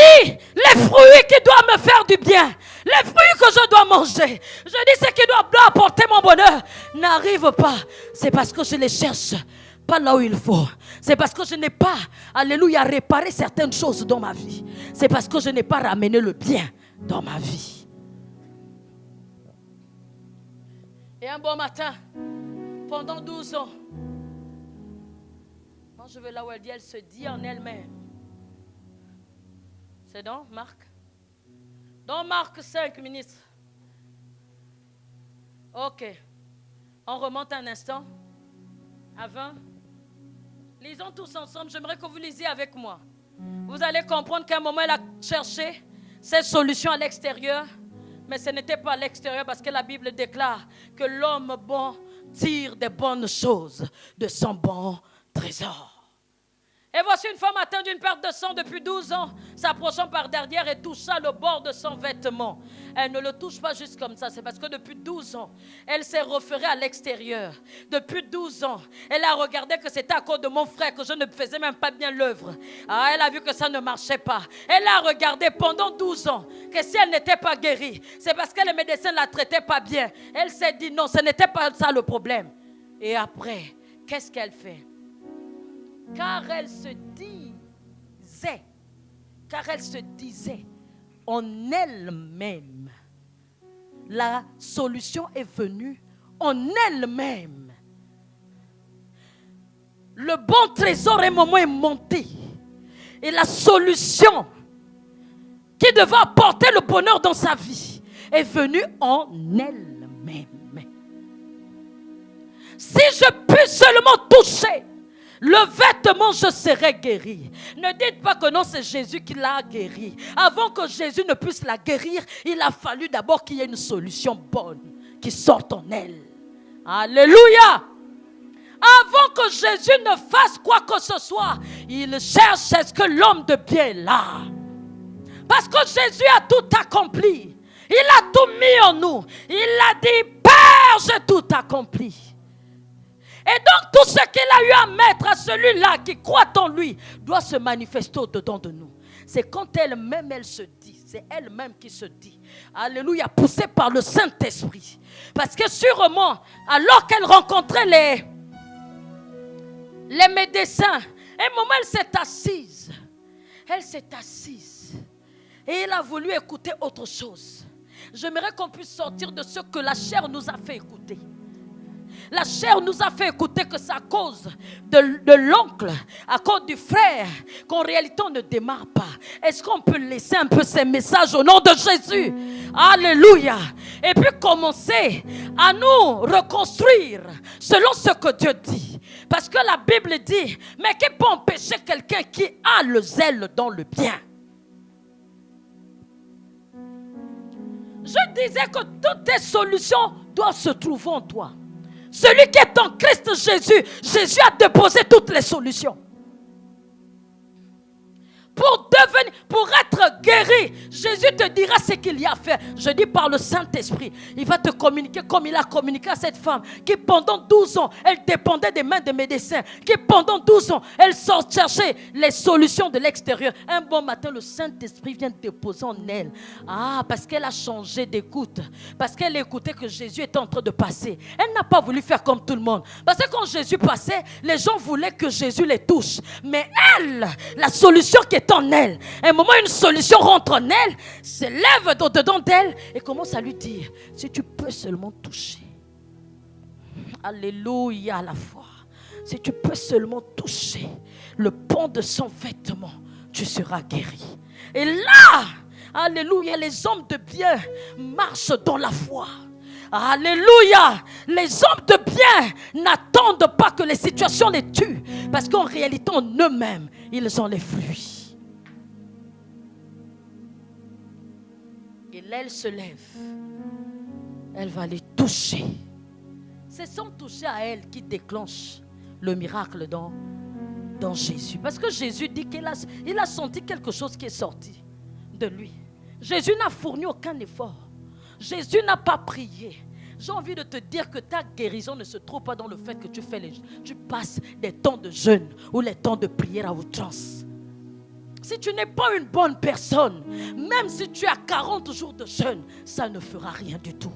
les Les fruits qui doivent me faire du bien, les fruits que je dois manger, je dis ce qui doit apporter mon bonheur, n'arrivent pas. C'est parce que je les cherche pas là où il faut. C'est parce que je n'ai pas, alléluia, réparé certaines choses dans ma vie. C'est parce que je n'ai pas ramené le bien dans ma vie. Et un bon matin, pendant 12 ans, quand je vais là où elle dit, elle se dit en elle-même. C'est dans Marc? Dans Marc 5, ministre. Ok. On remonte un instant. À 20. Lisons tous ensemble. J'aimerais que vous lisiez avec moi. Vous allez comprendre qu'à un moment, elle a cherché cette solution à l'extérieur. Mais ce n'était pas à l'extérieur parce que la Bible déclare que l'homme bon tire des bonnes choses de son bon trésor. Et voici une femme atteinte d'une perte de sang depuis 12 ans, s'approchant par derrière et toucha le bord de son vêtement. Elle ne le touche pas juste comme ça, c'est parce que depuis 12 ans, elle s'est référée à l'extérieur. Depuis 12 ans, elle a regardé que c'était à cause de mon frère que je ne faisais même pas bien l'œuvre. Ah, elle a vu que ça ne marchait pas. Elle a regardé pendant 12 ans que si elle n'était pas guérie, c'est parce que les médecins ne la traitaient pas bien. Elle s'est dit non, ce n'était pas ça le problème. Et après, qu'est-ce qu'elle fait? Car elle se disait en elle-même. La solution est venue en elle-même. Le bon trésor à un moment est monté. Et la solution qui devait apporter le bonheur dans sa vie est venue en elle-même. Si je puis seulement toucher le vêtement, je serai guéri. Ne dites pas que non, c'est Jésus qui l'a guéri. Avant que Jésus ne puisse la guérir, il a fallu d'abord qu'il y ait une solution bonne qui sorte en elle. Alléluia! Avant que Jésus ne fasse quoi que ce soit, il cherche est-ce que l'homme de bien est là. Parce que Jésus a tout accompli. Il a tout mis en nous. Il a dit, Père, j'ai tout accompli. Et donc tout ce qu'il a eu à mettre à celui-là qui croit en lui doit se manifester au-dedans de nous. C'est quand elle-même elle se dit, c'est elle-même qui se dit, alléluia, poussée par le Saint-Esprit. Parce que sûrement, alors qu'elle rencontrait les médecins, à un moment elle s'est assise. Elle s'est assise. Et elle a voulu écouter autre chose. J'aimerais qu'on puisse sortir de ce que la chair nous a fait écouter. La chair nous a fait écouter que c'est à cause de l'oncle, à cause du frère, qu'en réalité on ne démarre pas. Est-ce qu'on peut laisser un peu ces messages au nom de Jésus? Alléluia. Et puis commencer à nous reconstruire selon ce que Dieu dit. Parce que la Bible dit, mais qui peut empêcher quelqu'un qui a le zèle dans le bien? Je disais que toutes tes solutions doivent se trouver en toi. Celui qui est en Christ Jésus, Jésus a déposé toutes les solutions. Pour être guéri, Jésus te dira ce qu'il y a à faire. Je dis par le Saint-Esprit, il va te communiquer comme il a communiqué à cette femme qui pendant 12 ans, elle dépendait des mains des médecins, qui pendant 12 ans, elle sort chercher les solutions de l'extérieur. Un bon matin, le Saint-Esprit vient déposer en elle. Ah, parce qu'elle a changé d'écoute, parce qu'elle écoutait que Jésus était en train de passer. Elle n'a pas voulu faire comme tout le monde. Parce que quand Jésus passait, les gens voulaient que Jésus les touche. Mais elle, la solution qui est en elle, à un moment une solution rentre en elle, s'élève au-dedans d'elle et commence à lui dire, si tu peux seulement toucher, alléluia à la foi, si tu peux seulement toucher le pan de son vêtement, tu seras guéri. Et là, alléluia, les hommes de bien marchent dans la foi. Alléluia. Les hommes de bien n'attendent pas que les situations les tuent, parce qu'en réalité en eux-mêmes ils ont les fruits. Et là, elle se lève. Elle va les toucher. C'est son toucher à elle qui déclenche le miracle dans Jésus. Parce que Jésus dit qu'il a senti quelque chose qui est sorti de lui. Jésus n'a fourni aucun effort. Jésus n'a pas prié. J'ai envie de te dire que ta guérison ne se trouve pas dans le fait que tu passes des temps de jeûne ou les temps de prière à outrance. Si tu n'es pas une bonne personne, même si tu as 40 jours de jeûne, ça ne fera rien du tout.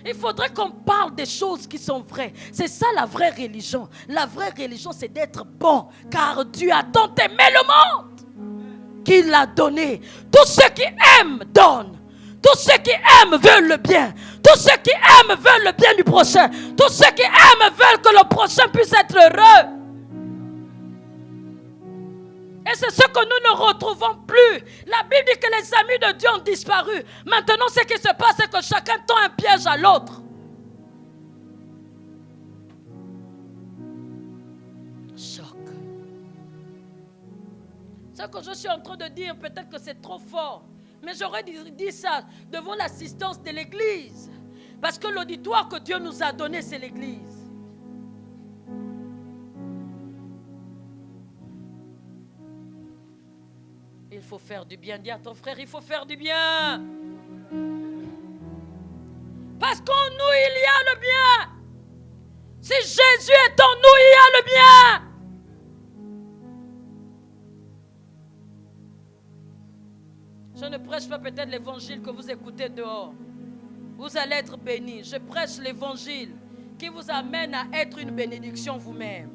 Il faudrait qu'on parle des choses qui sont vraies. C'est ça la vraie religion. La vraie religion, c'est d'être bon. Car Dieu a tant aimé le monde qu'il l'a donné. Tous ceux qui aiment donnent. Tous ceux qui aiment veulent le bien. Tous ceux qui aiment veulent le bien du prochain. Tous ceux qui aiment veulent que le prochain puisse être heureux. Et c'est ce que nous ne retrouvons plus. La Bible dit que les amis de Dieu ont disparu. Maintenant, ce qui se passe, c'est que chacun tend un piège à l'autre. Choc. Ce que je suis en train de dire, peut-être que c'est trop fort. Mais j'aurais dit ça devant l'assistance de l'Église. Parce que l'auditoire que Dieu nous a donné, c'est l'Église. Il faut faire du bien. Dis à ton frère, il faut faire du bien. Parce qu'en nous, il y a le bien. Si Jésus est en nous, il y a le bien. Je ne prêche pas peut-être l'évangile que vous écoutez dehors. Vous allez être bénis. Je prêche l'évangile qui vous amène à être une bénédiction vous-même.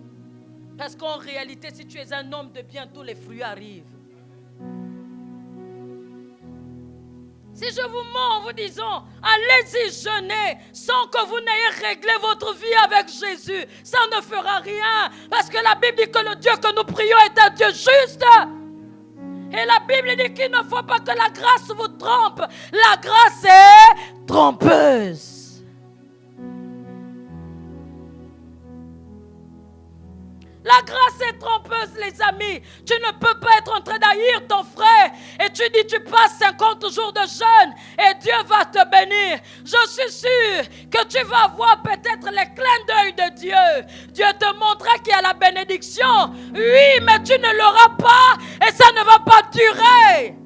Parce qu'en réalité, si tu es un homme de bien, tous les fruits arrivent. Si je vous mens en vous disant, allez-y jeûner, sans que vous n'ayez réglé votre vie avec Jésus, ça ne fera rien. Parce que la Bible dit que le Dieu que nous prions est un Dieu juste. Et la Bible dit qu'il ne faut pas que la grâce vous trompe. La grâce est trompeuse. La grâce est trompeuse, les amis. Tu ne peux pas être en train d'haïr ton frère et tu dis tu passes 50 jours de jeûne et Dieu va te bénir. Je suis sûr que tu vas voir peut-être les clins d'œil de Dieu. Dieu te montrera qu'il y a la bénédiction. Oui, mais tu ne l'auras pas et ça ne va pas durer.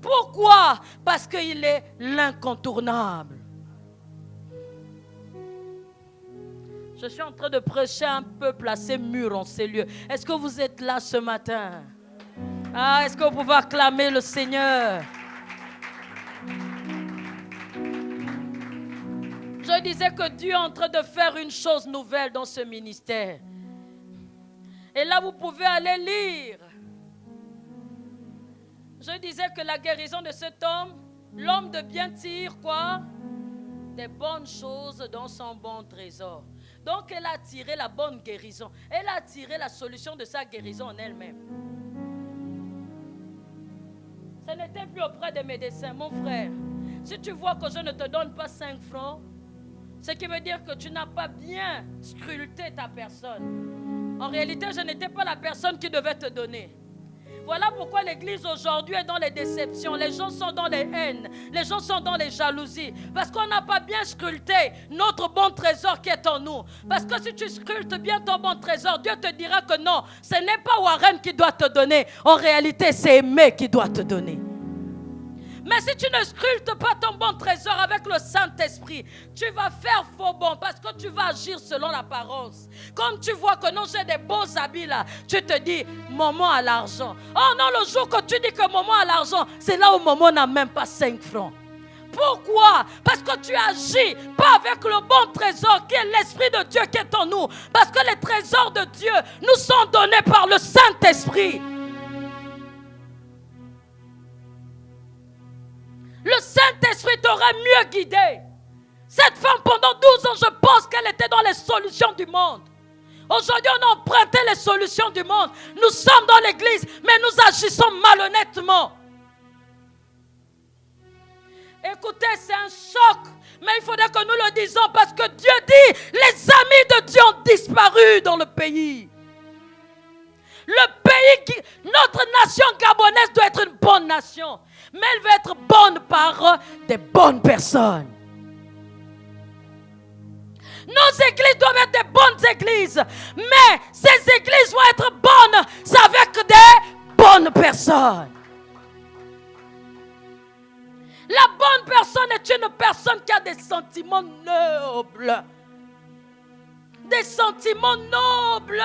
Pourquoi? Parce qu'il est l'incontournable. Je suis en train de prêcher un peuple assez mûr en ces lieux. Est-ce que vous êtes là ce matin? Ah, est-ce que vous pouvez acclamer le Seigneur? Je disais que Dieu est en train de faire une chose nouvelle dans ce ministère. Et là, vous pouvez aller lire. Je disais que la guérison de cet homme, l'homme de bien tire quoi? Des bonnes choses dans son bon trésor. Donc, elle a tiré la bonne guérison. Elle a tiré la solution de sa guérison en elle-même. Ce n'était plus auprès des médecins. Mon frère, si tu vois que je ne te donne pas 5 francs, ce qui veut dire que tu n'as pas bien scruté ta personne. En réalité, je n'étais pas la personne qui devait te donner. Voilà pourquoi l'église aujourd'hui est dans les déceptions. Les gens sont dans les haines. Les gens sont dans les jalousies. Parce qu'on n'a pas bien scruté notre bon trésor qui est en nous. Parce que si tu scrutes bien ton bon trésor, Dieu te dira que non, ce n'est pas Warren qui doit te donner. En réalité, c'est Aimé qui doit te donner. Mais si tu ne scrutes pas ton bon trésor avec le Saint-Esprit, tu vas faire faux bon parce que tu vas agir selon l'apparence. Comme tu vois que non, j'ai des beaux habits là, tu te dis, maman a l'argent. Oh non, le jour que tu dis que maman a l'argent, c'est là où maman n'a même pas 5 francs. Pourquoi? Parce que tu agis pas avec le bon trésor qui est l'Esprit de Dieu qui est en nous. Parce que les trésors de Dieu nous sont donnés par le Saint-Esprit. Le Saint-Esprit t'aurait mieux guidé. Cette femme, pendant 12 ans, je pense qu'elle était dans les solutions du monde. Aujourd'hui, on a emprunté les solutions du monde. Nous sommes dans l'église, mais nous agissons malhonnêtement. Écoutez, c'est un choc. Mais il faudrait que nous le disions parce que Dieu dit, les amis de Dieu ont disparu dans le pays. Le pays, notre nation gabonaise doit être une bonne nation. Mais elle va être bonne par des bonnes personnes. Nos églises doivent être des bonnes églises. Mais ces églises vont être bonnes, c'est avec des bonnes personnes. La bonne personne est une personne qui a des sentiments nobles. Des sentiments nobles.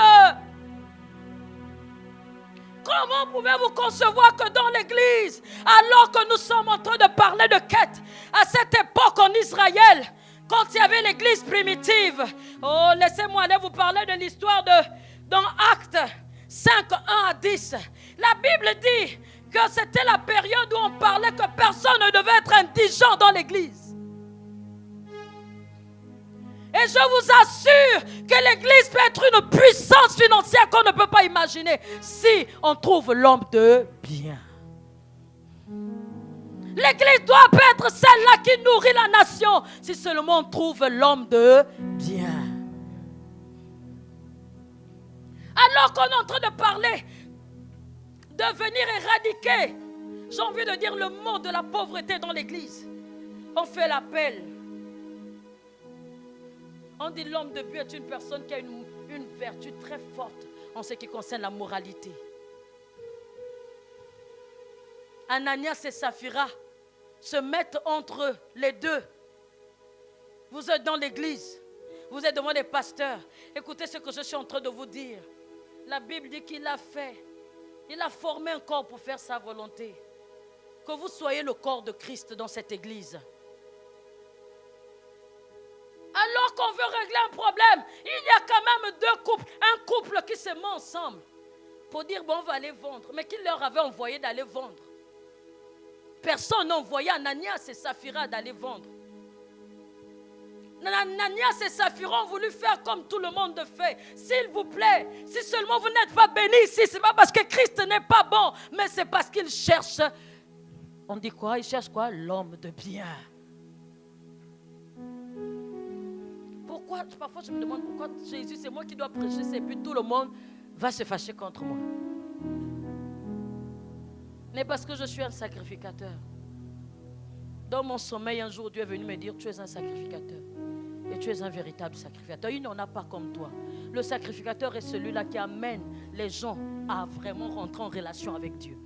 Comment pouvez-vous concevoir que dans l'église, alors que nous sommes en train de parler de quête, à cette époque en Israël, quand il y avait l'église primitive, oh, laissez-moi aller vous parler de l'histoire dans Actes 5, 1 à 10. La Bible dit que c'était la période où on parlait que personne ne devait être indigent dans l'église. Et je vous assure que l'église peut être une puissance financière qu'on ne peut pas imaginer si on trouve l'homme de bien. L'église doit être celle-là qui nourrit la nation si seulement on trouve l'homme de bien. Alors qu'on est en train de parler de venir éradiquer, j'ai envie de dire le mot de la pauvreté dans l'église, on fait l'appel. On dit l'homme de Dieu est une personne qui a une vertu très forte en ce qui concerne la moralité. Ananias et Saphira se mettent entre les deux. Vous êtes dans l'église, vous êtes devant les pasteurs. Écoutez ce que je suis en train de vous dire. La Bible dit qu'il a fait, il a formé un corps pour faire sa volonté. Que vous soyez le corps de Christ dans cette église. Alors qu'on veut régler un problème, il y a quand même deux couples. Un couple qui se met ensemble pour dire, bon, on va aller vendre. Mais qui leur avait envoyé d'aller vendre? Personne n'a envoyé Ananias et Saphira d'aller vendre. Ananias et Saphira ont voulu faire comme tout le monde fait. S'il vous plaît, si seulement vous n'êtes pas bénis ici, ce n'est pas parce que Christ n'est pas bon, mais c'est parce qu'il cherche. On dit quoi? Il cherche quoi? L'homme de bien. Parfois je me demande pourquoi Jésus, c'est moi qui dois prêcher, et puis tout le monde va se fâcher contre moi. Mais parce que je suis un sacrificateur. Dans mon sommeil, un jour, Dieu est venu me dire, tu es un sacrificateur. Et tu es un véritable sacrificateur. Il n'y en a pas comme toi. Le sacrificateur est celui-là qui amène les gens à vraiment rentrer en relation avec Dieu.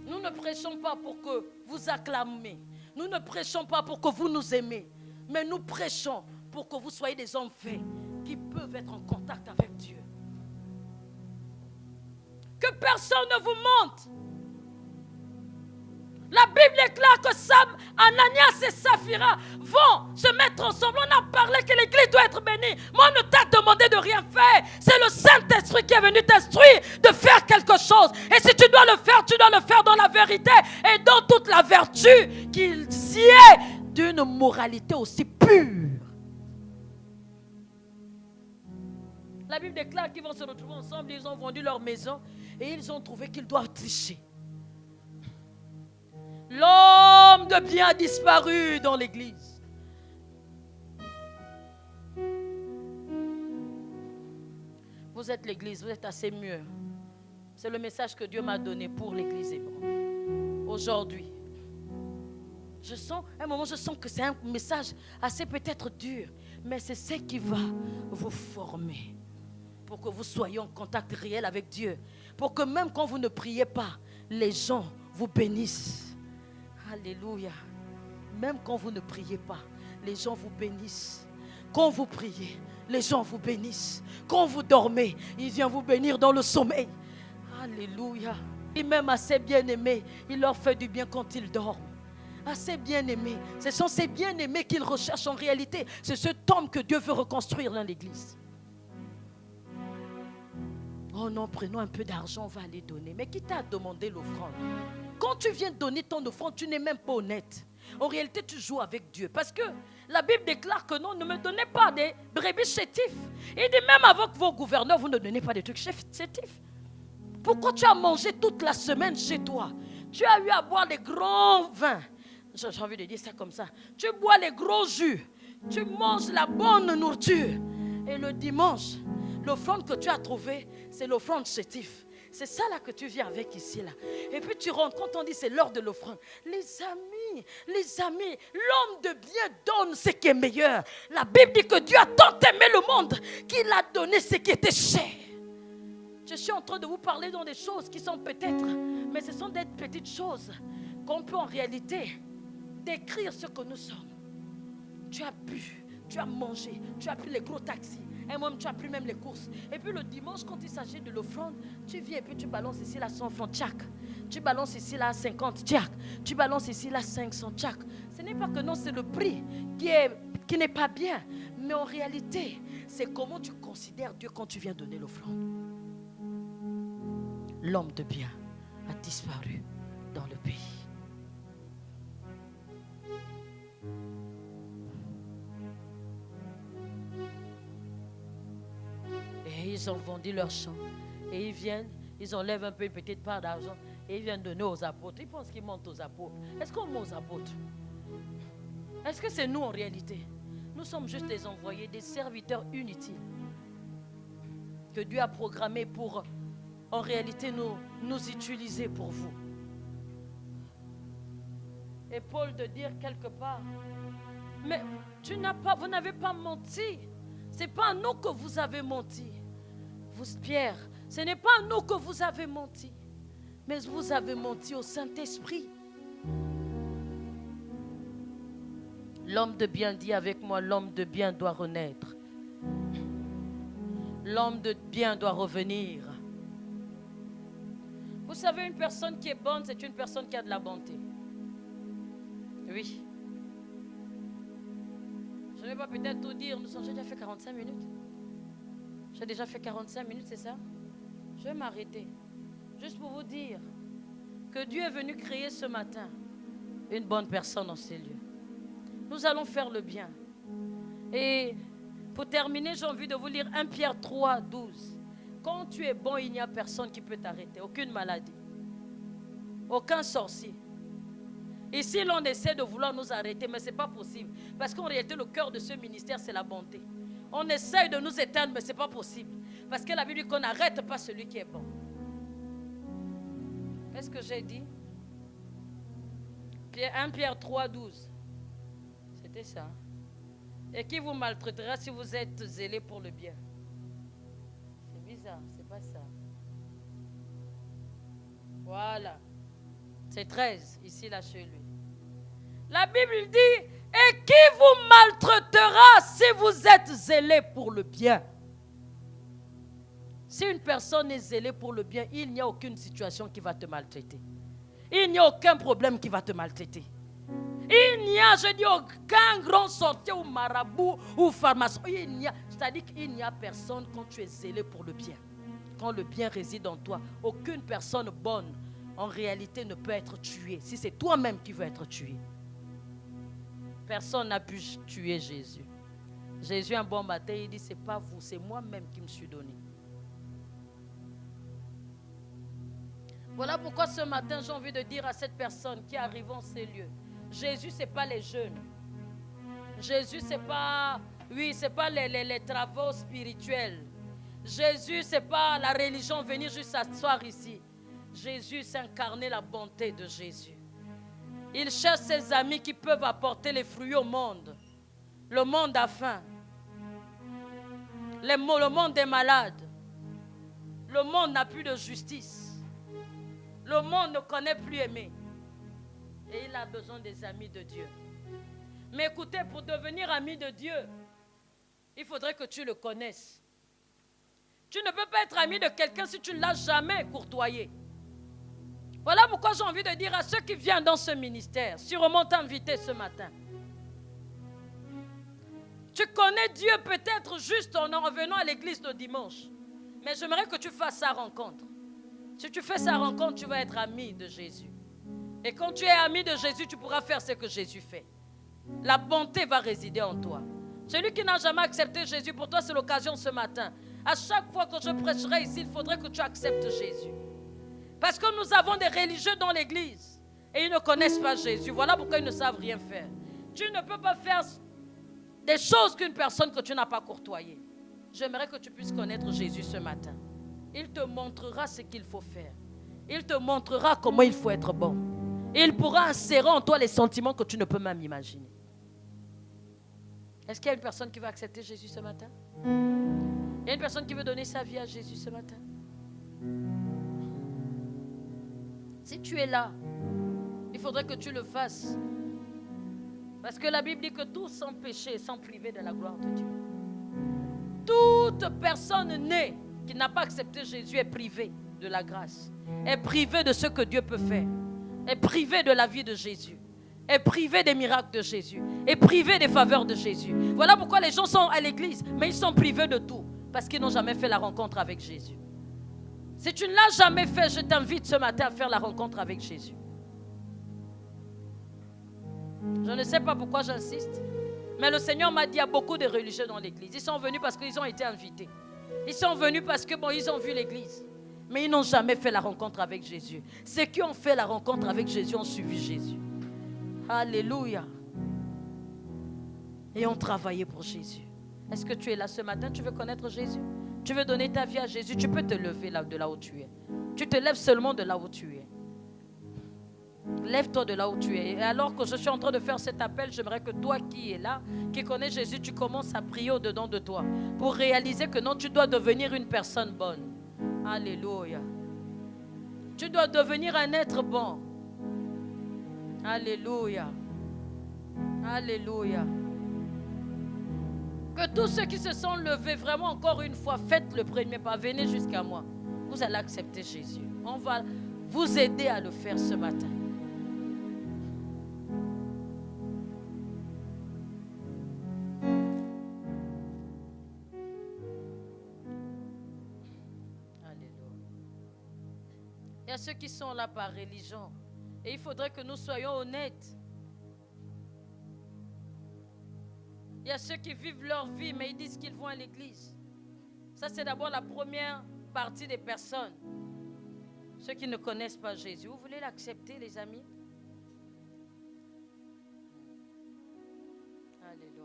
Nous ne prêchons pas pour que vous acclamez. Nous ne prêchons pas pour que vous nous aimez. Mais nous prêchons pour que vous soyez des hommes faits qui peuvent être en contact avec Dieu. Que personne ne vous mente. La Bible déclare que Ananias et Saphira vont se mettre ensemble. On a parlé que l'église doit être bénie. Moi, on ne t'a demandé de rien faire. C'est le Saint-Esprit qui est venu t'instruire de faire quelque chose. Et si tu dois le faire, tu dois le faire dans la vérité et dans toute la vertu qu'il y ait d'une moralité aussi pure. La Bible déclare qu'ils vont se retrouver ensemble. Ils ont vendu leur maison et ils ont trouvé qu'ils doivent tricher. L'homme de bien a disparu dans l'église. Vous êtes l'église, vous êtes assez mûrs. C'est le message que Dieu m'a donné pour l'église Hébron. Aujourd'hui, à un moment, je sens que c'est un message assez peut-être dur, mais c'est ce qui va vous former pour que vous soyez en contact réel avec Dieu, pour que même quand vous ne priez pas, les gens vous bénissent. Alléluia. Même quand vous ne priez pas, les gens vous bénissent. Quand vous priez, les gens vous bénissent. Quand vous dormez, il vient vous bénir dans le sommeil. Alléluia. Et même à ses bien-aimés, il leur fait du bien quand ils dorment. À ses bien-aimés, ce sont ces bien-aimés qu'il recherche en réalité. C'est cet homme que Dieu veut reconstruire dans l'église. Oh non, prenons un peu d'argent, on va aller donner. Mais qui t'a demandé l'offrande? Quand tu viens donner ton offrande, tu n'es même pas honnête. En réalité, tu joues avec Dieu. Parce que la Bible déclare que non, ne me donnez pas des brebis chétifs. Il dit même avec vos gouverneurs, vous ne donnez pas des trucs chétifs. Pourquoi tu as mangé toute la semaine chez toi? Tu as eu à boire des grands vins. J'ai envie de dire ça comme ça. Tu bois les gros jus. Tu manges la bonne nourriture. Et le dimanche, l'offrande que tu as trouvée, c'est l'offrande chétif. C'est ça là que tu viens avec ici là. Et puis tu rentres, quand on dit c'est l'heure de l'offrande. Les amis, l'homme de bien donne ce qui est meilleur. La Bible dit que Dieu a tant aimé le monde qu'il a donné ce qui était cher. Je suis en train de vous parler dans des choses qui sont peut-être, mais ce sont des petites choses qu'on peut en réalité décrire ce que nous sommes. Tu as bu, tu as mangé, tu as pris les gros taxis. Un moment, tu as pris même les courses. Et puis le dimanche, quand il s'agit de l'offrande, tu viens et puis tu balances ici là 100 francs, tchac. Tu balances ici là 50, tchac. Tu balances ici là 500, tchac. Ce n'est pas que non, c'est le prix qui n'est pas bien. Mais en réalité, c'est comment tu considères Dieu quand tu viens donner l'offrande. L'homme de bien a disparu dans le pays. Et ils ont vendu leur champ. Et ils viennent, ils enlèvent un peu une petite part d'argent. Et ils viennent donner aux apôtres. Ils pensent qu'ils montent aux apôtres. Est-ce qu'on monte aux apôtres? Est-ce que c'est nous en réalité? Nous sommes juste des envoyés, des serviteurs inutiles. Que Dieu a programmés pour, en réalité, nous utiliser pour vous. Et Paul de dire quelque part, mais vous n'avez pas menti. Ce n'est pas à nous que vous avez menti. Vous, Pierre, ce n'est pas à nous que vous avez menti. Mais vous avez menti au Saint-Esprit. L'homme de bien dit avec moi, l'homme de bien doit renaître. L'homme de bien doit revenir. Vous savez, une personne qui est bonne, c'est une personne qui a de la bonté. Oui. Je ne vais pas peut-être tout dire. J'ai déjà fait 45 minutes. J'ai déjà fait 45 minutes, c'est ça? Je vais m'arrêter. Juste pour vous dire que Dieu est venu créer ce matin une bonne personne dans ces lieux. Nous allons faire le bien. Et pour terminer, j'ai envie de vous lire 1 Pierre 3, 12. Quand tu es bon, il n'y a personne qui peut t'arrêter. Aucune maladie. Aucun sorcier. Ici, l'on essaie de vouloir nous arrêter, mais ce n'est pas possible. Parce qu'en réalité, le cœur de ce ministère, c'est la bonté. On essaie de nous éteindre, mais ce n'est pas possible. Parce que la Bible dit qu'on n'arrête pas celui qui est bon. Qu'est-ce que j'ai dit? 1 Pierre 3, 12. C'était ça. Et qui vous maltraitera si vous êtes zélé pour le bien? C'est bizarre, c'est pas ça. Voilà. C'est 13, ici, là, chez lui. La Bible dit, et qui vous maltraitera si vous êtes zélé pour le bien? Si une personne est zélée pour le bien, il n'y a aucune situation qui va te maltraiter. Il n'y a aucun problème qui va te maltraiter. Il n'y a, je dis, aucun grand sorcier ou marabout ou pharmacien. C'est-à-dire qu'il n'y a personne quand tu es zélé pour le bien. Quand le bien réside en toi, aucune personne bonne, en réalité, ne peut être tuée. Si c'est toi-même qui veux être tué. Personne n'a pu tuer Jésus. Jésus, un bon matin, il dit, c'est pas vous, c'est moi-même qui me suis donné. Voilà pourquoi ce matin, j'ai envie de dire à cette personne qui arrive en ces lieux, Jésus, ce n'est pas les jeunes. Jésus, ce n'est pas, c'est pas les travaux spirituels. Jésus, ce n'est pas la religion, venir juste s'asseoir ici. Jésus, c'est incarner la bonté de Jésus. Il cherche ses amis qui peuvent apporter les fruits au monde. Le monde a faim. Le monde est malade. Le monde n'a plus de justice. Le monde ne connaît plus aimer. Et il a besoin des amis de Dieu. Mais écoutez, pour devenir ami de Dieu, il faudrait que tu le connaisses. Tu ne peux pas être ami de quelqu'un si tu ne l'as jamais courtoyé. Voilà pourquoi j'ai envie de dire à ceux qui viennent dans ce ministère, sûrement t'inviter ce matin. Tu connais Dieu peut-être juste en revenant à l'église le dimanche. Mais j'aimerais que tu fasses sa rencontre. Si tu fais sa rencontre, tu vas être ami de Jésus. Et quand tu es ami de Jésus, tu pourras faire ce que Jésus fait. La bonté va résider en toi. Celui qui n'a jamais accepté Jésus, pour toi c'est l'occasion ce matin. À chaque fois que je prêcherai ici, il faudrait que tu acceptes Jésus. Parce que nous avons des religieux dans l'église et ils ne connaissent pas Jésus. Voilà pourquoi ils ne savent rien faire. Tu ne peux pas faire des choses qu'une personne que tu n'as pas courtoyée. J'aimerais que tu puisses connaître Jésus ce matin. Il te montrera ce qu'il faut faire. Il te montrera comment il faut être bon. Il pourra insérer en toi les sentiments que tu ne peux même imaginer. Est-ce qu'il y a une personne qui veut accepter Jésus ce matin? Il y a une personne qui veut donner sa vie à Jésus ce matin? Si tu es là, il faudrait que tu le fasses. Parce que la Bible dit que tous sont péchés, sont privés de la gloire de Dieu. Toute personne née qui n'a pas accepté Jésus est privée de la grâce, est privée de ce que Dieu peut faire, est privée de la vie de Jésus, est privée des miracles de Jésus, est privée des faveurs de Jésus. Voilà pourquoi les gens sont à l'église, mais ils sont privés de tout, parce qu'ils n'ont jamais fait la rencontre avec Jésus. Si tu ne l'as jamais fait, je t'invite ce matin à faire la rencontre avec Jésus. Je ne sais pas pourquoi j'insiste, mais le Seigneur m'a dit, il y a beaucoup de religieux dans l'église. Ils sont venus parce qu'ils ont été invités. Ils sont venus parce que, ils ont vu l'église. Mais ils n'ont jamais fait la rencontre avec Jésus. Ceux qui ont fait la rencontre avec Jésus ont suivi Jésus. Alléluia. Et ont travaillé pour Jésus. Est-ce que tu es là ce matin? Tu veux connaître Jésus? Tu veux donner ta vie à Jésus? Tu peux te lever de là où tu es. Tu te lèves seulement de là où tu es. Lève-toi de là où tu es. Et alors que je suis en train de faire cet appel, j'aimerais que toi qui es là, qui connais Jésus, tu commences à prier au-dedans de toi pour réaliser que non, tu dois devenir une personne bonne. Alléluia. Tu dois devenir un être bon. Alléluia. Alléluia. Que tous ceux qui se sont levés, vraiment encore une fois, faites le premier pas. Venez jusqu'à moi. Vous allez accepter Jésus. On va vous aider à le faire ce matin. Il y a ceux qui sont là par religion. Et il faudrait que nous soyons honnêtes. Il y a ceux qui vivent leur vie, mais ils disent qu'ils vont à l'église. Ça, c'est d'abord la première partie des personnes. Ceux qui ne connaissent pas Jésus. Vous voulez l'accepter, les amis? Alléluia.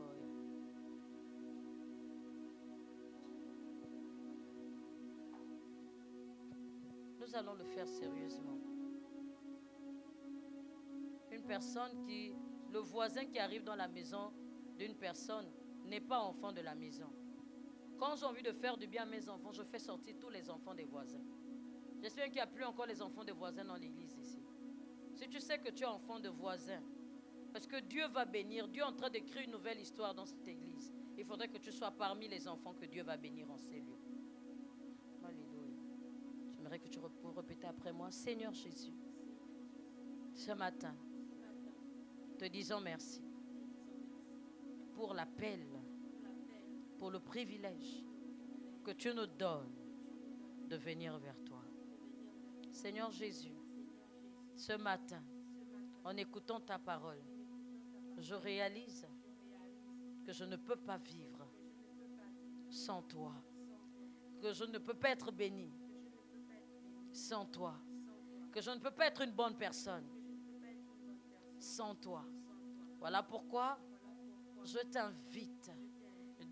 Nous allons le faire sérieusement. Une personne le voisin qui arrive dans la maison d'une personne n'est pas enfant de la maison. Quand j'ai envie de faire du bien à mes enfants, je fais sortir tous les enfants des voisins. J'espère qu'il n'y a plus encore les enfants des voisins dans l'église ici. Si tu sais que tu es enfant de voisin, parce que Dieu va bénir, Dieu est en train d'écrire une nouvelle histoire dans cette église. Il faudrait que tu sois parmi les enfants que Dieu va bénir en ces lieux. Alléluia. J'aimerais que tu répètes après moi. Seigneur Jésus, ce matin, te disons merci pour l'appel, pour le privilège que tu nous donnes de venir vers toi. Seigneur Jésus, ce matin, en écoutant ta parole, je réalise que je ne peux pas vivre sans toi, que je ne peux pas être béni sans toi, que je ne peux pas être une bonne personne sans toi. Voilà pourquoi je t'invite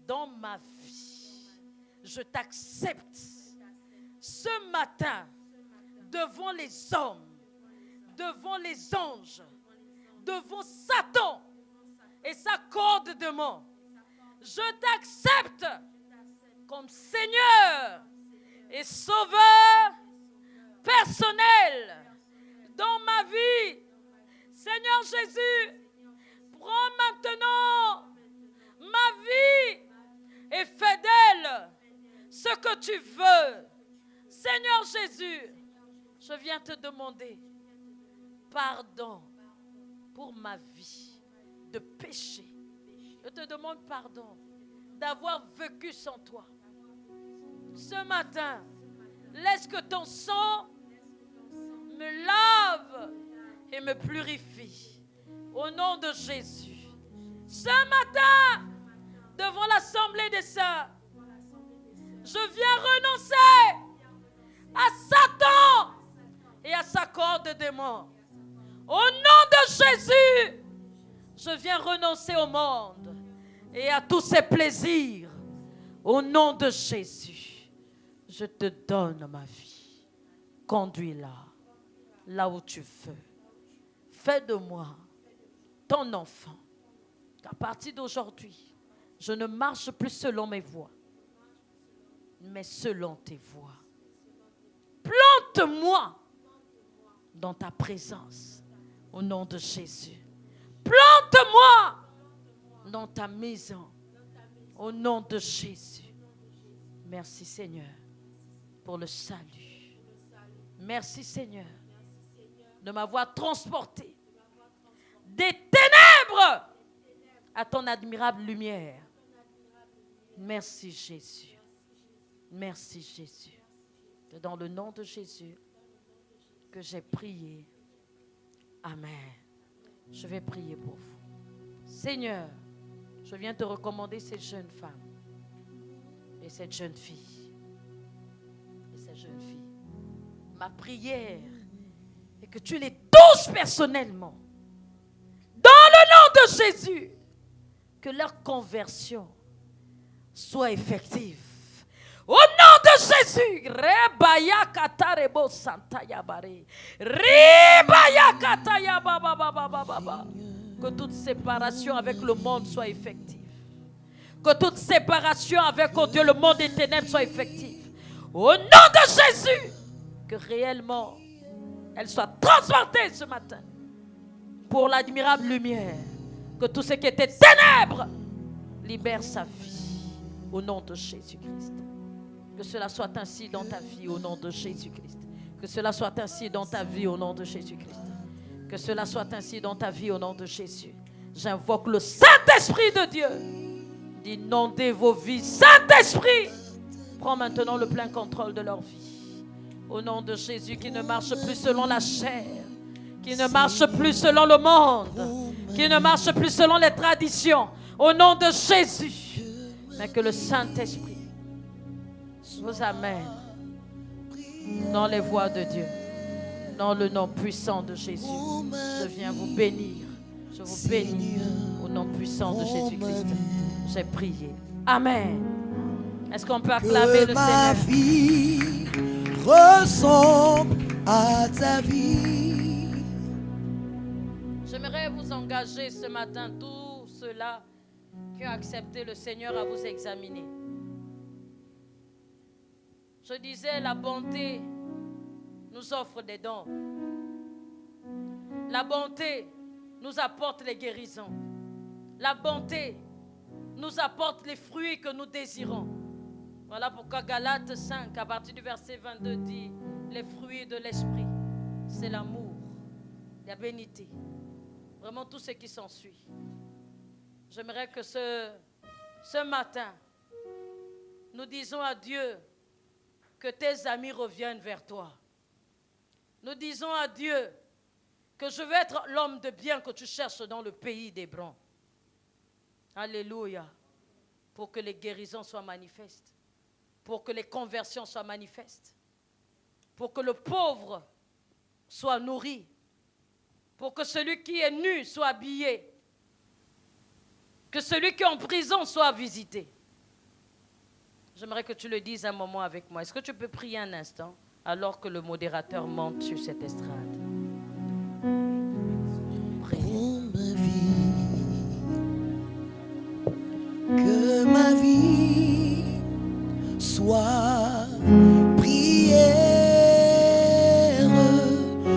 dans ma vie. Je t'accepte ce matin devant les hommes, devant les anges, devant Satan et sa corde de mort. Je t'accepte comme Seigneur et Sauveur personnel dans ma vie. Seigneur Jésus, prends maintenant ma vie et fais d'elle ce que tu veux. Seigneur Jésus, je viens te demander pardon pour ma vie de péché. Je te demande pardon d'avoir vécu sans toi. Ce matin, laisse que ton sang me lave et me purifie. Au nom de Jésus. Ce matin, devant l'assemblée des saints, je viens renoncer à Satan et à sa corde de mort. Au nom de Jésus, je viens renoncer au monde et à tous ses plaisirs. Au nom de Jésus, je te donne ma vie. Conduis-la là où tu veux. Fais de moi ton enfant. Qu'à partir d'aujourd'hui, je ne marche plus selon mes voies, mais selon tes voies. Plante-moi dans ta présence, au nom de Jésus. Plante-moi dans ta maison, au nom de Jésus. Merci Seigneur pour le salut. Merci Seigneur de m'avoir transporté des ténèbres à ton admirable lumière. Merci Jésus. Merci Jésus. C'est dans le nom de Jésus que j'ai prié. Amen. Je vais prier pour vous. Seigneur, je viens te recommander cette jeune femme et cette jeune fille. Et cette jeune fille. Ma prière est que tu les touches personnellement. Dans le nom de Jésus, que leur conversion soit effective. Au nom de Jésus, Rebaya katarebo santaya bare. Rebaya kataya baba baba baba. Que toute séparation avec le monde soit effective. Que toute séparation avec, oh Dieu, le monde des ténèbres soit effective. Au nom de Jésus, que réellement elle soit transportée ce matin pour l'admirable lumière. Que tout ce qui était ténèbres libère sa vie au nom de Jésus-Christ. Que cela soit ainsi dans ta vie au nom de Jésus-Christ. Que cela soit ainsi dans ta vie au nom de Jésus-Christ. Que cela soit ainsi dans ta vie au nom de Jésus. J'invoque le Saint-Esprit de Dieu d'inonder vos vies. Saint-Esprit, prends maintenant le plein contrôle de leur vie. Au nom de Jésus, qui ne marche plus selon la chair, qui ne marche plus selon le monde, qui ne marche plus selon les traditions. Au nom de Jésus, mais que le Saint-Esprit vous amène dans les voies de Dieu. Dans le nom puissant de Jésus, je viens vous bénir. Je vous bénis au nom puissant de Jésus-Christ. J'ai prié. Amen. Est-ce qu'on peut acclamer le Seigneur? Ma vie ressemble à ta vie. J'aimerais vous engager ce matin, tous ceux-là qui ont accepté le Seigneur, à vous examiner. Je disais, la bonté nous offre des dons. La bonté nous apporte les guérisons. La bonté nous apporte les fruits que nous désirons. Voilà pourquoi Galates 5, à partir du verset 22, dit les fruits de l'esprit, c'est l'amour, la bénité, vraiment tout ce qui s'ensuit. J'aimerais que ce matin, nous disons à Dieu que tes amis reviennent vers toi. Nous disons à Dieu que je veux être l'homme de bien que tu cherches dans le pays d'Hébron. Alléluia. Pour que les guérisons soient manifestes. Pour que les conversions soient manifestes. Pour que le pauvre soit nourri. Pour que celui qui est nu soit habillé. Que celui qui est en prison soit visité. J'aimerais que tu le dises un moment avec moi. Est-ce que tu peux prier un instant alors que le modérateur monte sur cette estrade? Pour ma vie, que ma vie soit